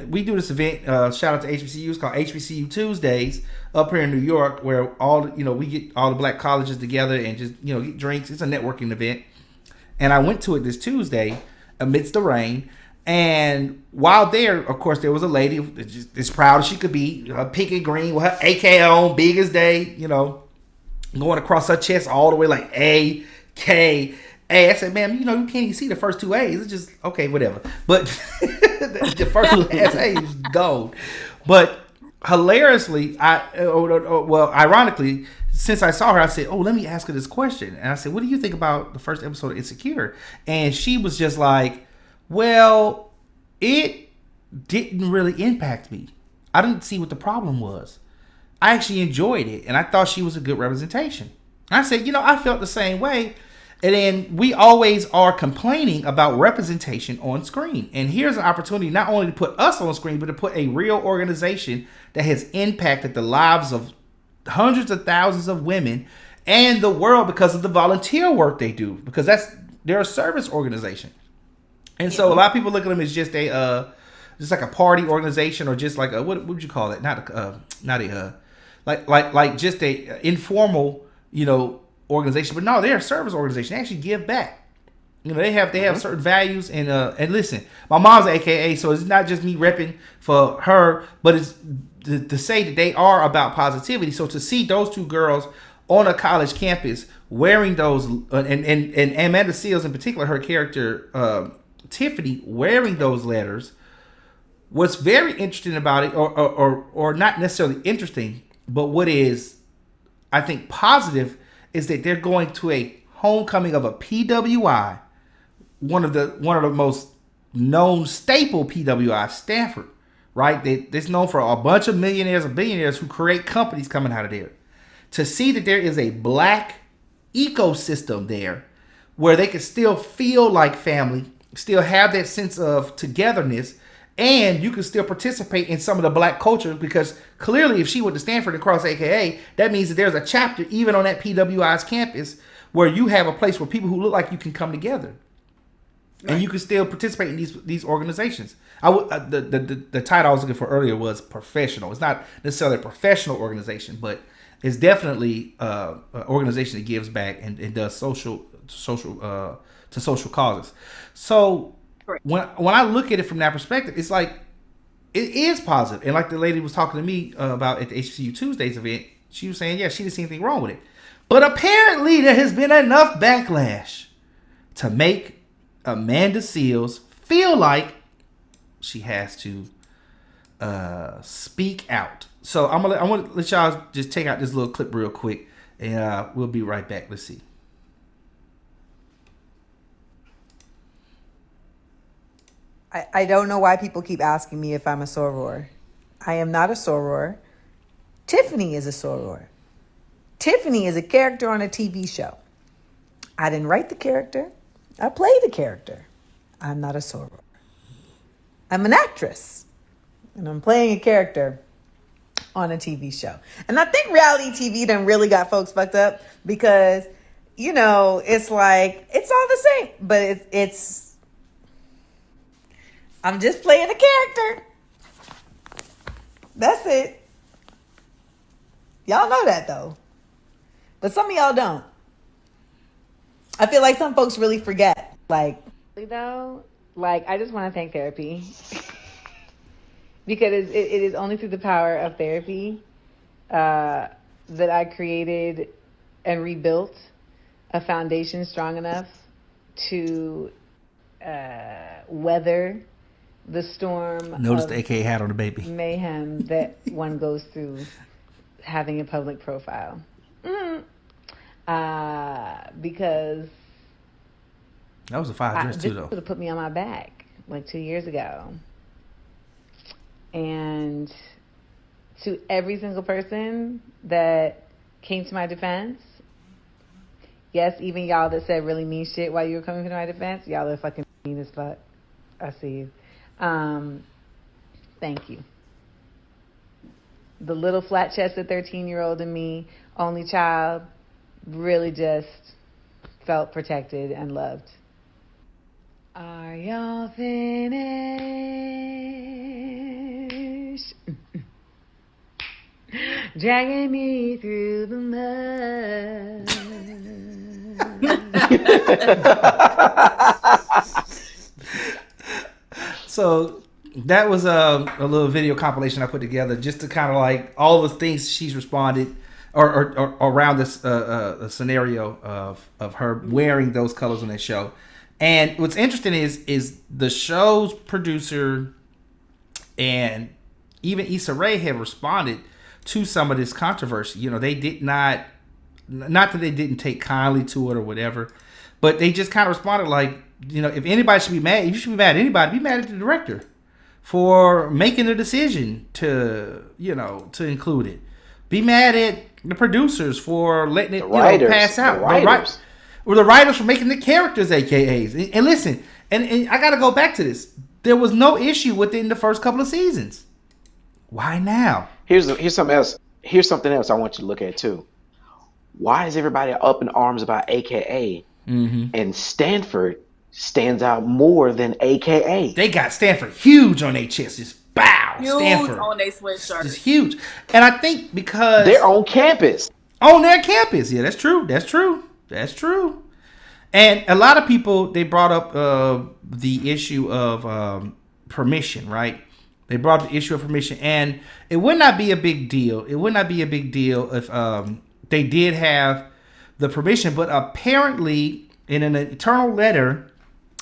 we do this event, shout out to HBCU, it's called HBCU Tuesdays up here in New York, where we get all the black colleges together and just get drinks. It's a networking event, and I went to it this Tuesday amidst the rain. And while there, of course, there was a lady just as proud as she could be, her pink and green with her AK on, big as day, going across her chest all the way like A, K, A. I said, ma'am, you can't even see the first two A's. It's just, okay, whatever. But the first two A is gold. But hilariously, ironically, since I saw her, I said, oh, let me ask her this question. And I said, what do you think about the first episode of Insecure? And she was just like, well, it didn't really impact me. I didn't see what the problem was. I actually enjoyed it, and I thought she was a good representation. I said, I felt the same way. And then we always are complaining about representation on screen. And here's an opportunity not only to put us on screen, but to put a real organization that has impacted the lives of hundreds of thousands of women and the world because of the volunteer work they do. Because they're a service organization. And so a lot of people look at them as just like a party organization, or just like what would you call it? Like just a informal, organization. But no, they're a service organization. They actually give back. They have certain values, and listen, my mom's an AKA, so it's not just me repping for her, but it's to say that they are about positivity. So to see those two girls on a college campus wearing those, and Amanda Seales in particular, her character, Tiffany, wearing those letters, what's very interesting about it, or not necessarily interesting, but what is, I think, positive, is that they're going to a homecoming of a PWI, one of the most known staple PWI, Stanford, right? That's known for a bunch of millionaires and billionaires who create companies coming out of there. To see that there is a black ecosystem there where they can still feel like family, still have that sense of togetherness, and you can still participate in some of the black culture, because clearly if she went to Stanford and cross AKA, that means that there's a chapter even on that PWI's campus where you have a place where people who look like you can come together. Right. And you can still participate in these organizations. The title I was looking for earlier was professional. It's not necessarily a professional organization, but it's definitely an organization that gives back and does social causes. So when I look at it from that perspective, it's like it is positive. And like the lady was talking to me about at the HBCU Tuesdays event, she was saying, yeah, she didn't see anything wrong with it. But apparently there has been enough backlash to make Amanda Seales feel like she has to speak out. So I'm gonna let y'all just take out this little clip real quick, and we'll be right back. Let's see. I don't know why people keep asking me if I'm a soror. I am not a soror. Tiffany is a soror. Tiffany is a character on a TV show. I didn't write the character. I play the character. I'm not a soror. I'm an actress, and I'm playing a character on a TV show. And I think reality TV done really got folks fucked up because, you know, it's like, it's all the same, but it's I'm just playing a character. That's it. Y'all know that though. But some of y'all don't. I feel like some folks really forget. Like, though, like, I just want to thank therapy. Because it is only through the power of therapy that I created and rebuilt a foundation strong enough to weather the storm. Notice the AKA hat on the baby. Mayhem that one goes through having a public profile. Because that was a fire dress too, though. This would have put me on my back like 2 years ago. And to every single person that came to my defense, yes, even y'all that said really mean shit while you were coming to my defense, y'all are fucking mean as fuck. I see you. Thank you. The little flat-chested 13-year-old in me, only child, really just felt protected and loved. Are y'all finished? Dragging me through the mud. So that was a little video compilation I put together just to kind of like all the things she's responded or around this scenario of her wearing those colors on that show. And what's interesting is the show's producer and even Issa Rae have responded to some of this controversy. You know, they did not that they didn't take kindly to it or whatever, but they just kind of responded like, you know, if anybody should be mad, if you should be mad at anybody, be mad at the director for making the decision to, you know, to include it. Be mad at the producers for letting it pass out. Or the writers for making the characters AKAs. And listen, and I got to go back to this. There was no issue within the first couple of seasons. Why now? Here's something else. Here's something else I want you to look at too. Why is everybody up in arms about AKA? And Stanford stands out more than AKA? They got Stanford huge on their chest. Just bow. Huge Stanford on their sweatshirt. Just huge. And I think because they're on campus. On their campus. Yeah, that's true. That's true. That's true. And a lot of people, they brought up the issue of permission, right? They brought up the issue of permission. And it would not be a big deal. It would not be a big deal if they did have the permission. But apparently, in an internal letter,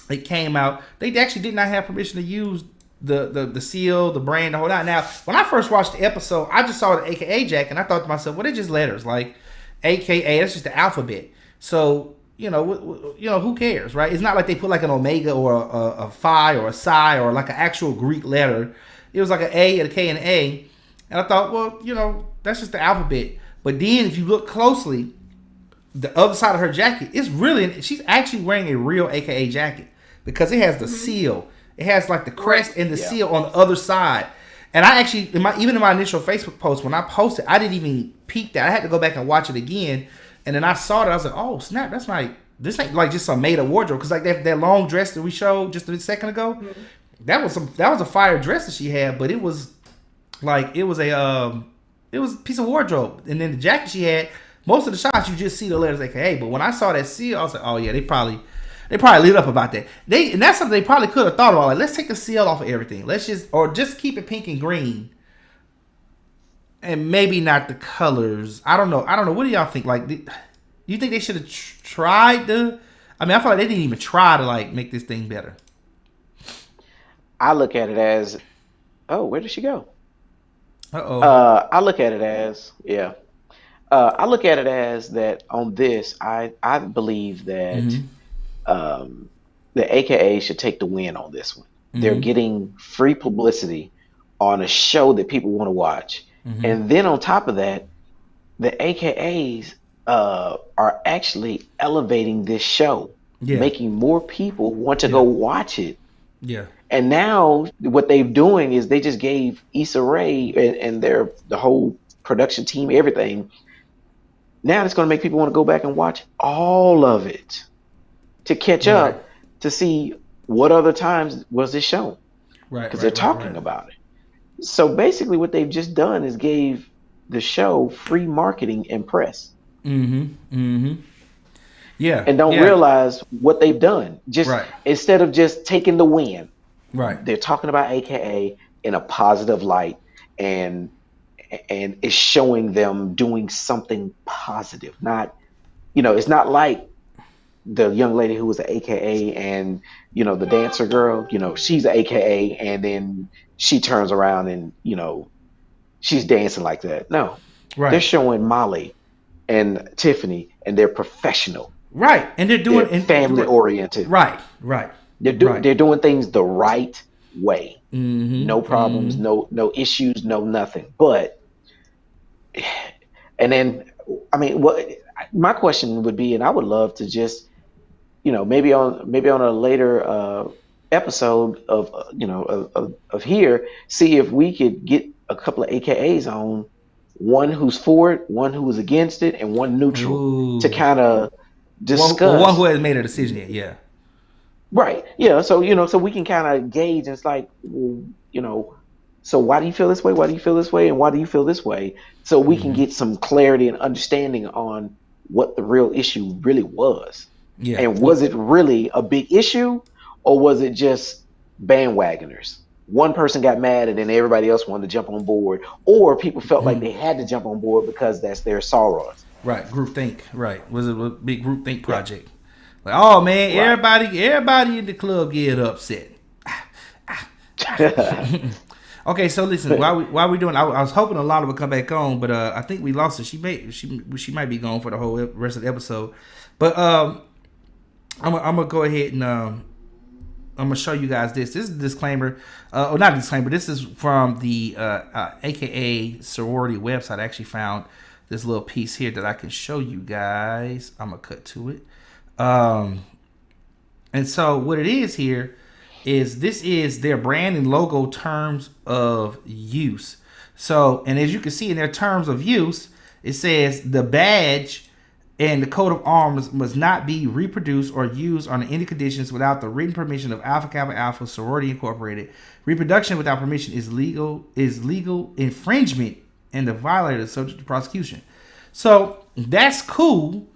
it came out, they actually did not have permission to use the seal, the brand, the whole lot. Now, when I first watched the episode, I just saw the AKA jacket, and I thought to myself, well, they're just letters. Like, AKA, that's just the alphabet. So, you know, who cares, right? It's not like they put like an omega or a phi or a psi or like an actual Greek letter. It was like an A and a K and an A. And I thought, well, you know, that's just the alphabet. But then if you look closely, the other side of her jacket, it's really, she's actually wearing a real AKA jacket because it has the seal. It has like the crest and the seal on the other side. And I actually, even in my initial Facebook post, when I posted, I didn't even peek that. I had to go back and watch it again. And then I saw it. I was like, oh, snap. That's like, this ain't like just some made up wardrobe. Because like that long dress that we showed just a second ago, that was a fire dress that she had. But it was like, it was a piece of wardrobe. And then the jacket she had, most of the shots, you just see the letters AKA. But when I saw that seal, I was like, oh, yeah, they probably lit up about that. And that's something they probably could have thought about. Like, let's take the seal off of everything. Or just keep it pink and green. And maybe not the colors. I don't know. What do y'all think? Like, do you think they should have tried to? I mean, I feel like they didn't even try to like make this thing better. I look at it as, oh, where did she go? I look at it as, I look at it as that on this, I believe that the AKA should take the win on this one. They're getting free publicity on a show that people want to watch. And then on top of that, the AKAs are actually elevating this show. making more people want to go watch it. Yeah. And now what they're doing is they just gave Issa Rae and the whole production team everything. Now it's going to make people want to go back and watch all of it to catch up to see what other times was it shown. Right. Because they're talking about it. So basically what they've just done is gave the show free marketing and press. Yeah. And don't realize what they've done. Just instead of just taking the win. Right. They're talking about AKA in a positive light and it's showing them doing something positive. Not, it's not like the young lady who was an AKA and, the dancer girl, she's an AKA and then she turns around and, she's dancing like that. No. Right. They're showing Molly and Tiffany and they're professional. Right. And they're family oriented. Right. They're doing things the right way. No problems, no issues, no nothing. But and then my question would be, and I would love to just maybe on a later episode of here, see if we could get a couple of AKAs on, one who's for it, one who was against it, and one neutral to kind of discuss. One who hasn't made a decision yet, yeah. Right. Yeah. So, so we can kind of gauge, and it's like, so why do you feel this way? Why do you feel this way? And why do you feel this way? So we can get some clarity and understanding on what the real issue really was. Yeah. And was it really a big issue, or was it just bandwagoners? One person got mad and then everybody else wanted to jump on board, or people felt like they had to jump on board because that's their sorrows. Right. Groupthink. Right. Was it a big groupthink project? Like, oh man, everybody in the club get upset. Okay, so listen, while we doing, I was hoping Alana would come back on, but I think we lost her. She might be gone for the whole rest of the episode. But I'm gonna go ahead and I'm gonna show you guys this. This is a disclaimer, or not a disclaimer. This is from the AKA sorority website. I actually found this little piece here that I can show you guys. I'm gonna cut to it. And so what it is here is this is their brand and logo terms of use. So, and as you can see in their terms of use, it says the badge and the coat of arms must not be reproduced or used under any conditions without the written permission of Alpha Kappa Alpha Sorority Incorporated. Reproduction without permission is legal infringement and the violator is subject to prosecution. So that's cool.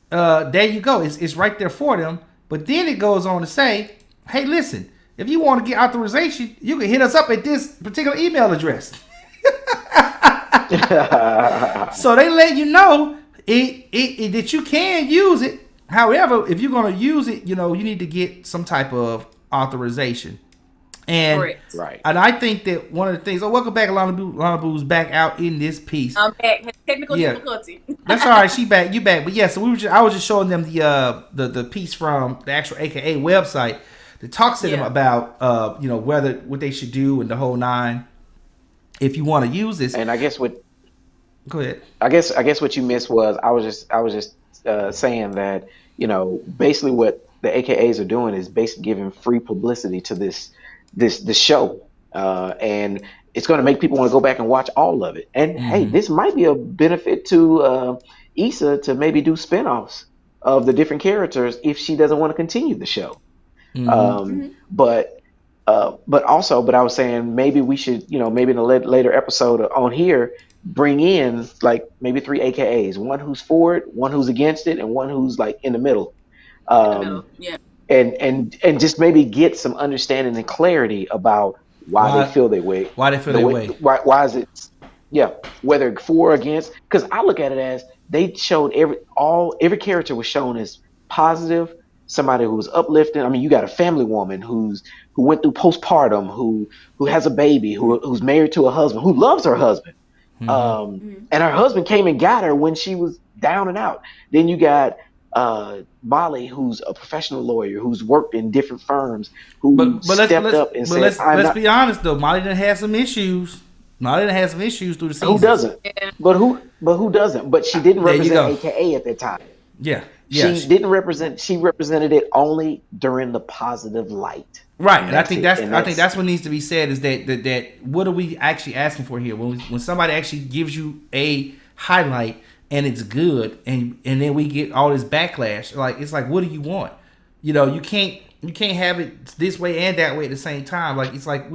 There you go. It's right there for them. But then it goes on to say, hey, listen, if you want to get authorization, you can hit us up at this particular email address. So they let you know that you can use it. However, if you're going to use it, you need to get some type of authorization. And right. And I think that one of the things. Oh, welcome back, Lana Boo's back out in this piece. I'm back. Technical difficulty. That's all right. She back. You back. But yeah. So I was just showing them the piece from the actual AKA website that talks to them about what they should do and the whole nine. If you want to use this, and I guess what. Go ahead. I guess what you missed was I was just saying that basically what the AKAs are doing is basically giving free publicity to this show, and it's going to make people want to go back and watch all of it. And hey, this might be a benefit to Issa to maybe do spinoffs of the different characters if she doesn't want to continue the show. But I was saying maybe we should, maybe in a later episode on here, bring in like maybe 3 AKAs, one who's for it, one who's against it, and one who's like in the middle. And just maybe get some understanding and clarity about why they feel that way. Why they feel that way. Why is it? Yeah, whether for or against. Because I look at it as they showed every character was shown as positive, somebody who was uplifting. I mean, you got a family woman who went through postpartum, who has a baby, who's married to a husband, who loves her husband, and her husband came and got her when she was down and out. Then you got Molly, who's a professional lawyer, who's worked in different firms, who stepped up and said, let's be honest though, Molly done had some issues. Molly done had some issues through the season. Who doesn't? Yeah. But who doesn't? But she didn't represent AKA at that time. Yeah. She didn't represent. She represented it only during the positive light. Right, and I think that's what needs to be said is that what are we actually asking for here? When somebody actually gives you a highlight and it's good, and then we get all this backlash, like it's like, what do you want? You know, you can't have it this way and that way at the same time. Like it's like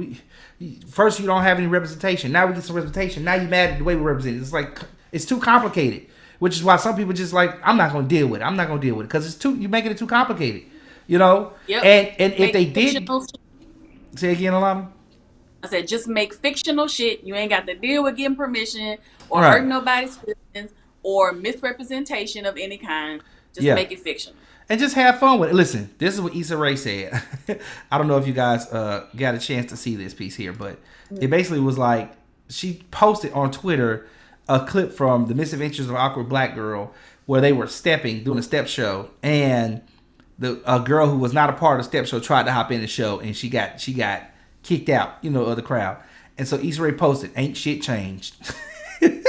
first you don't have any representation, now we get some representation, now you mad at the way we represent it. It's like it's too complicated, which is why some people just like, I'm not gonna deal with it because you're making it too complicated. You know, yep. And if they did, say again, Alana. I said, just make fictional shit. You ain't got to deal with getting permission or hurting nobody's feelings or misrepresentation of any kind. Just make it fictional. And just have fun with it. Listen, this is what Issa Rae said. I don't know if you guys got a chance to see this piece here, but it basically was like, she posted on Twitter a clip from The Misadventures of an Awkward Black Girl where they were doing a step show, and a girl who was not a part of the step show tried to hop in the show, and she got kicked out, of the crowd. And so Issa Rae posted, "Ain't shit changed." And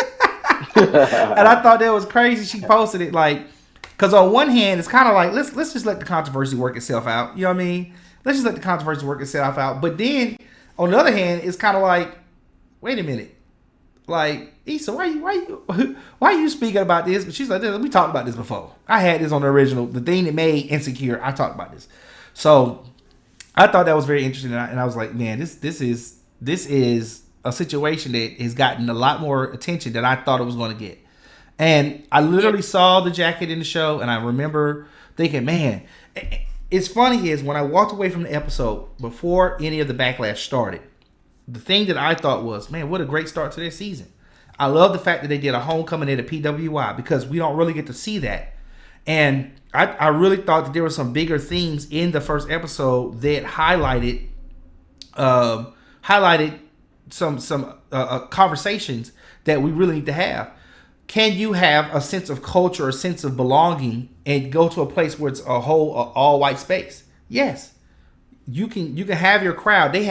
I thought that was crazy. She posted it like, because on one hand, it's kind of like, let's just let the controversy work itself out. You know what I mean? Let's just let the controversy work itself out. But then on the other hand, it's kind of like, wait a minute, like, Issa, why are you speaking about this? But she's like, we talked about this before. I had this on the thing that made Insecure. I talked about this. So I thought that was very interesting, and I was like, man, this is a situation that has gotten a lot more attention than I thought it was going to get. And I literally saw the jacket in the show, and I remember thinking, man, it's funny is when I walked away from the episode before any of the backlash started, the thing that I thought was, man, what a great start to their season. I love the fact that they did a homecoming at a PWI because we don't really get to see that. And I really thought that there were some bigger themes in the first episode that highlighted some conversations that we really need to have. Can you have a sense of culture, a sense of belonging, and go to a place where it's all white space? Yes. You can have your crowd. They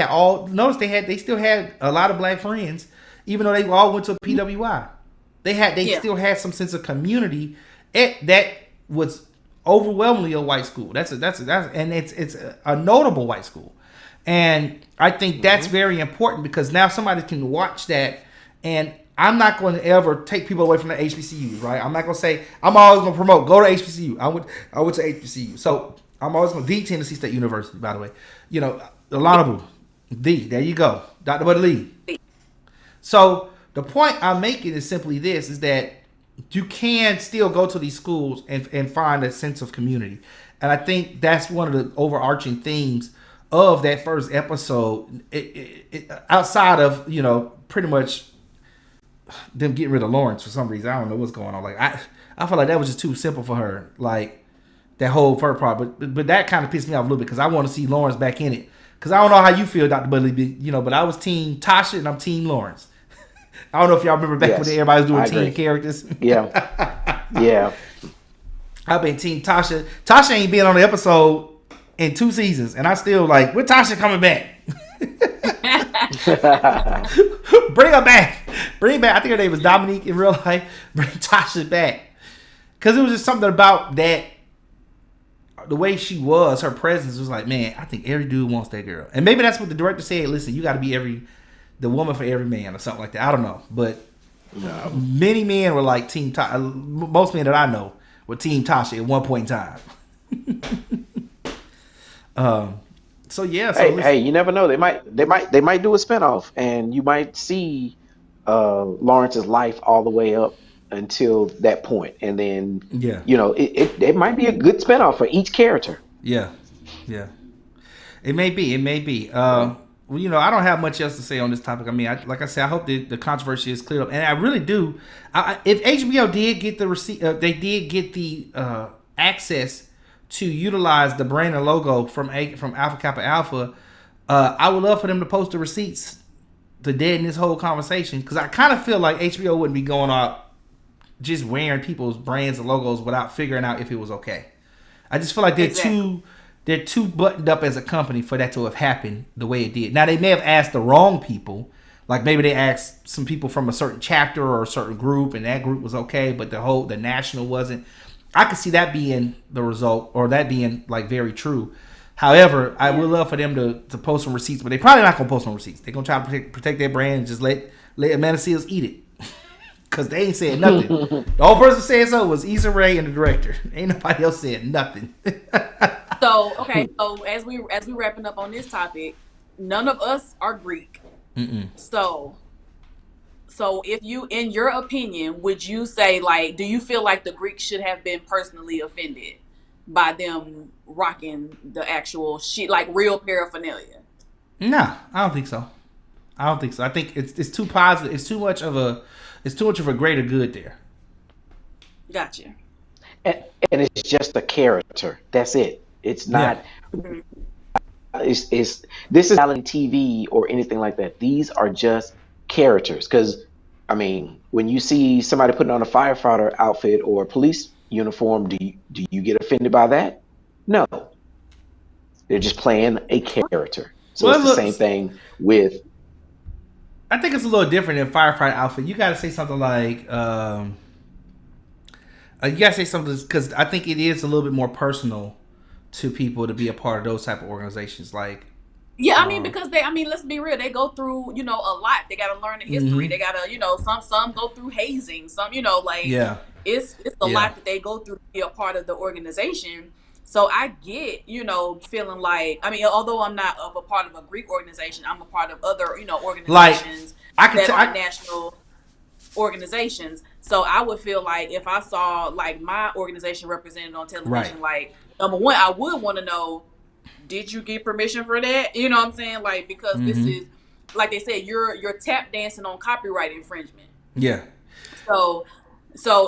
still had a lot of black friends, even though they all went to a PWI. They still had some sense of community that was overwhelmingly a white school. That's and it's a notable white school. And I think that's very important because now somebody can watch that, and I'm not going to ever take people away from the HBCUs, right? I'm not going to say, I'm always going to promote, go to HBCU. I went to HBCU. So I'm always going to, the Tennessee State University, by the way. Alana there you go. Dr. Buddy Lee. So the point I'm making is simply this, is that you can still go to these schools and find a sense of community. And I think that's one of the overarching themes of that first episode, outside of, pretty much them getting rid of Lawrence for some reason. I don't know what's going on. Like I feel like that was just too simple for her. Like that whole first part, but that kind of pissed me off a little bit because I want to see Lawrence back in it. Because I don't know how you feel, Dr. Budley, but I was team Tasha and I'm team Lawrence. I don't know if y'all remember back when everybody was doing team characters. Yeah. Yeah. I've been team Tasha. Tasha ain't been on the episode in 2 seasons, and I still like, when Tasha coming back? Bring her back. I think her name was Dominique in real life. Bring Tasha back. Because it was just something about that, the way she was, her presence was like, man, I think every dude wants that girl. And maybe that's what the director said. Listen, you got to be the woman for every man or something like that. I don't know. But many men were like team Tasha. Most men that I know were team Tasha at one point in time. So yeah. So hey, you never know. They might do a spinoff, and you might see Lawrence's life all the way up until that point, and then it might be a good spinoff for each character. Yeah. It may be. Well, I don't have much else to say on this topic. I mean, like I said, I hope the controversy is cleared up, and I really do. If HBO did get the receipt, they did get the access to utilize the brand and logo from Alpha Kappa Alpha. I would love for them to post the receipts to deaden this whole conversation, because I kind of feel like HBO wouldn't be going out just wearing people's brands and logos without figuring out if it was okay. I just feel like they're too buttoned up as a company for that to have happened the way it did. Now, they may have asked the wrong people. Like maybe they asked some people from a certain chapter or a certain group, and that group was okay, but the national wasn't. I could see that being the result, or that being like very true. However, I would love for them to post some receipts, but they probably not gonna post some receipts. They're gonna try to protect their brand and just let Amanda Seales eat it, because they ain't saying nothing. The only person saying so was Issa Rae and the director. Ain't nobody else saying nothing. So as we wrapping up on this topic, none of us are Greek. Mm-mm. So if you, in your opinion, would you say, like, do you feel like the Greeks should have been personally offended by them rocking the actual shit, like real paraphernalia? No, I don't think so. I think it's too positive. It's too much of a greater good there. Gotcha. And it's just a character. That's it. It's not. Mm-hmm. This is reality TV or anything like that. These are just characters. Because I mean, when you see somebody putting on a firefighter outfit or a police uniform, do you get offended by that? No. They're just playing a character. So it's the same thing with. I think it's a little different than firefighter outfit. You got to say something like. You got to say something, because I think it is a little bit more personal to people to be a part of those type of organizations. Like, yeah, I mean, because let's be real, they go through, a lot. They got to learn the history. They got to, some go through hazing, some, it's a lot that they go through to be a part of the organization. So I get, feeling like, although I'm not a part of a Greek organization, I'm a part of other, organizations that are national organizations. So I would feel like if I saw like my organization represented on television, like, number one, I would want to know, did you get permission for that? You know what I'm saying? Like, because this is, like they said, you're tap dancing on copyright infringement. Yeah. So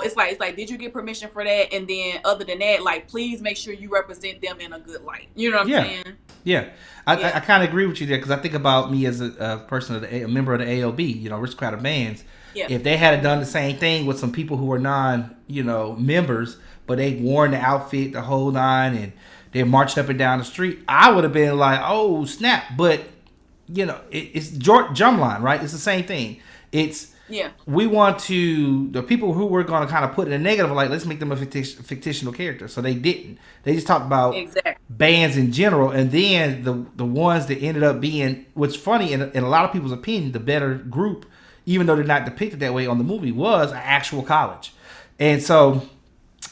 it's like, did you get permission for that? And then other than that, like, please make sure you represent them in a good light. You know what I'm saying? Yeah. I kind of agree with you there, because I think about me as a person, a member of the ALB, Aristocratic Bands. Yeah. If they had done the same thing with some people who were members, but they worn the outfit, the whole nine, and they're marching up and down the street, I would have been like, oh, snap. But, it's drumline, right? It's the same thing. We want the people who were going to kind of put in a negative light, let's make them a fictional character. So they didn't. They just talked about bands in general. And then the ones that ended up being, what's funny, in a lot of people's opinion, the better group, even though they're not depicted that way on the movie, was an actual college. And so,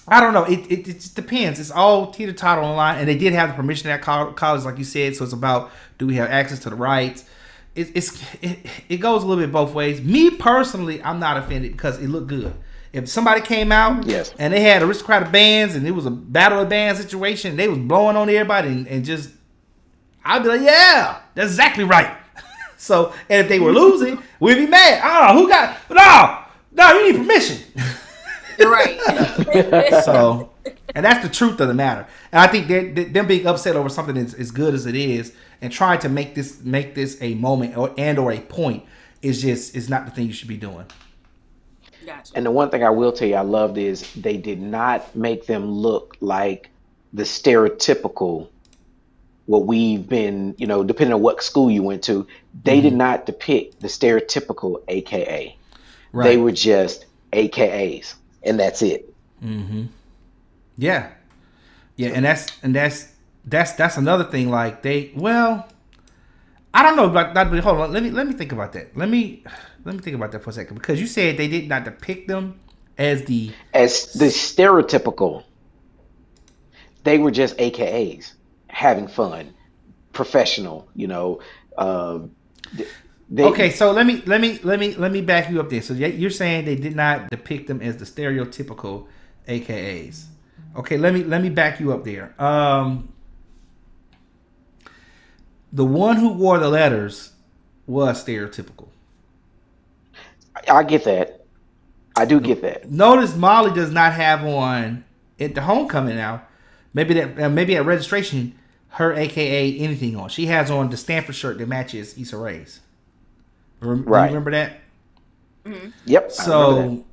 I don't know. It just depends. It's all teeter-totter online. And they did have the permission at college, like you said. So it's about, do we have access to the rights? It goes a little bit both ways. Me personally, I'm not offended because it looked good. If somebody came out and they had aristocratic bands and it was a battle of bands situation, they was blowing on everybody and just, I'd be like, yeah, that's exactly right. So, and if they were losing, we'd be mad. I don't know who got, no, you need permission. You're right. So, and that's the truth of the matter. And I think them being upset over something as good as it is and trying to make this a moment or a point is not the thing you should be doing. Gotcha. And the one thing I will tell you I loved is they did not make them look like the stereotypical, what we've been, depending on what school you went to, they did not depict the stereotypical AKA. Right. They were just AKAs, and that's it. Mm-hmm. Yeah, and that's another thing. Like I don't know, but hold on. Let me think about that. Let me think about that for a second, because you said they did not depict them as the stereotypical. They were just AKAs, having fun, professional. Okay, so let me back you up there. So you're saying they did not depict them as the stereotypical AKAs. Okay, let me back you up there. The one who wore the letters was stereotypical. I get that. I do get that. Notice Molly does not have on at the homecoming now. Maybe at registration, her AKA anything on. She has on the Stanford shirt that matches Issa Rae's. Right. You remember that? Mm-hmm. Yep. So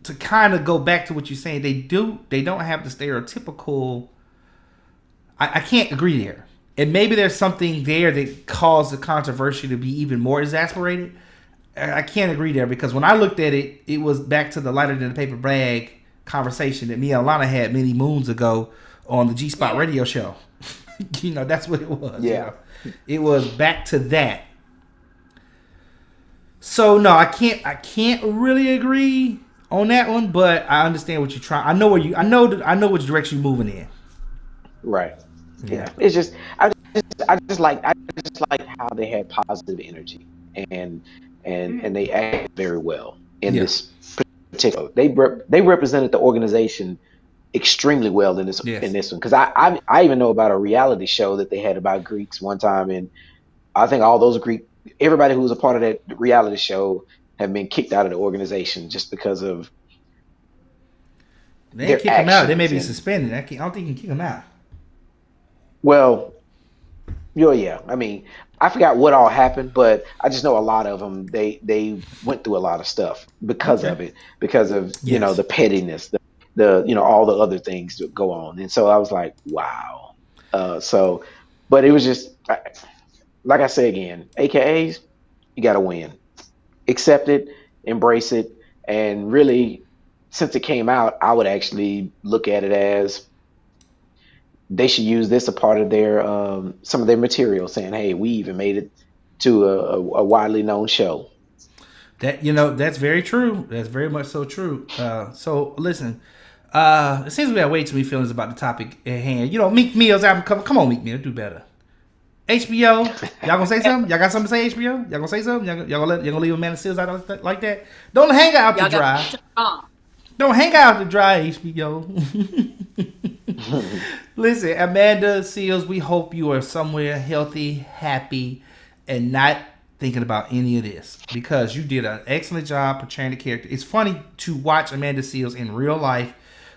to kind of go back to what you're saying, they don't have the stereotypical. I can't agree there. And maybe there's something there that caused the controversy to be even more exasperated. I can't agree there, because when I looked at it, it was back to the lighter than the paper bag conversation that me and Alana had many moons ago on the G Spot radio show. You know, that's what it was. Yeah. You know? It was back to that. So no, I can't really agree on that one, but I understand what you're trying. I know which direction you're moving in. Right. Yeah. It's just I just like how they had positive energy and they acted very well in this particular. They represented the organization extremely well in this one, because I even know about a reality show that they had about Greeks one time, and I think all those everybody who was a part of that reality show have been kicked out of the organization just because of they kick them out. They may be suspended. I don't think you can kick them out. Well, yeah. I mean, I forgot what all happened, but I just know a lot of them. They went through a lot of stuff because of it, because of you know the pettiness, the you know all the other things that go on, and so I was like, wow. But it was just like I say again, AKAs, you got to win, accept it, embrace it, and really, since it came out, I would actually look at it as they should use this a part of their some of their material, saying, "Hey, we even made it to a widely known show." That that's very true. That's very much so true. So listen, it seems we have way too many feelings about the topic at hand. You know, Meek Mill's album. Come on, Meek Mill, do better. HBO, y'all gonna say something? Y'all got something to say? HBO, y'all gonna say something? Y'all gonna leave Amanda Seals out like that? Don't hang out to dry. Don't hang out to dry, HBO. Listen, Amanda Seals, we hope you are somewhere healthy, happy, and not thinking about any of this, because you did an excellent job portraying the character. It's funny to watch Amanda Seals in real life.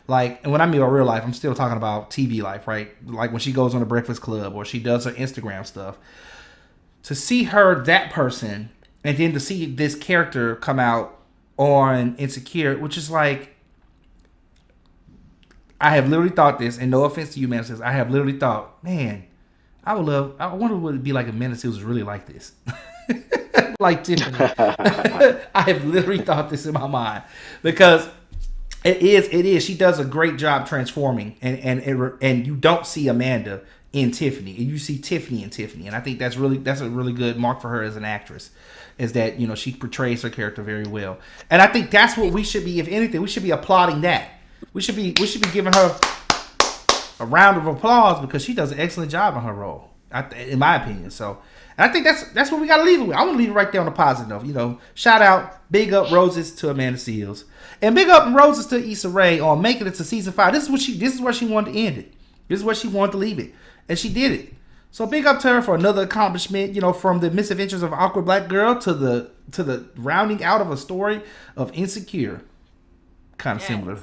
Like, and when I mean by real life, I'm still talking about TV life, right? Like when she goes on the Breakfast Club or she does her Instagram stuff. To see her, that person, and then to see this character come out on Insecure, which is like, I have literally thought this, and no offense to you, man, says I have literally thought, man, I wonder what it'd be like if Amanda Seals was really like this. Like Tiffany. I have literally thought this in my mind, because it is. She does a great job transforming, and you don't see Amanda in Tiffany, and you see Tiffany in Tiffany, and I think that's a really good mark for her as an actress, is that she portrays her character very well, and I think that's what we should be. If anything, we should be applauding that. We should be giving her a round of applause, because she does an excellent job in her role, in my opinion. So. And I think that's what we got to leave it with. I want to leave it right there on the positive note. Shout out, big up, roses to Amanda Seals, and big up and roses to Issa Rae on making it to season 5. This is where she wanted to end it. This is where she wanted to leave it, and she did it. So big up to her for another accomplishment. From the misadventures of Awkward Black Girl to the rounding out of a story of Insecure. Kind of similar,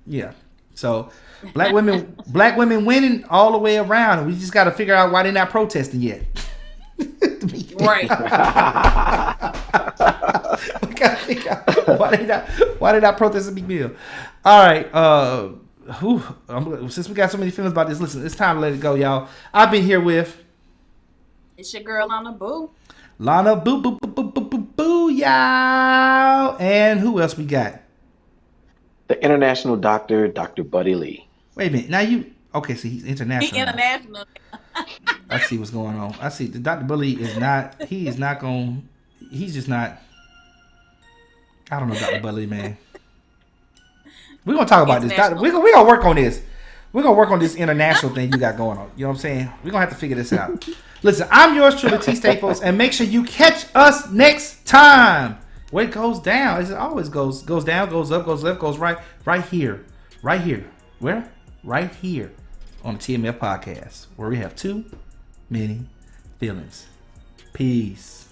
yeah. So black women winning all the way around, and we just got to figure out why they're not protesting yet. Right. We gotta figure out why they not protesting Meek Mill. All right. Since we got so many feelings about this, listen, it's time to let it go, y'all. I've been here with. It's your girl Lana Boo. Lana Boo, y'all. And who else we got? The international doctor, Dr. Buddy Lee. Wait a minute. Now okay, so he's international. He's international. I see what's going on. I see the Dr. Bully is not. He's just not. I don't know, Dr. Bully, man. We're gonna talk about this. We're gonna work on this. We're gonna work on this international thing you got going on. You know what I'm saying? We're gonna have to figure this out. Listen, I'm yours truly, T Staples, and make sure you catch us next time. Where it goes down, it always goes down, goes up, goes left, goes right here. Where? Right here. On the TMF Podcast, where we have too many feelings. Peace.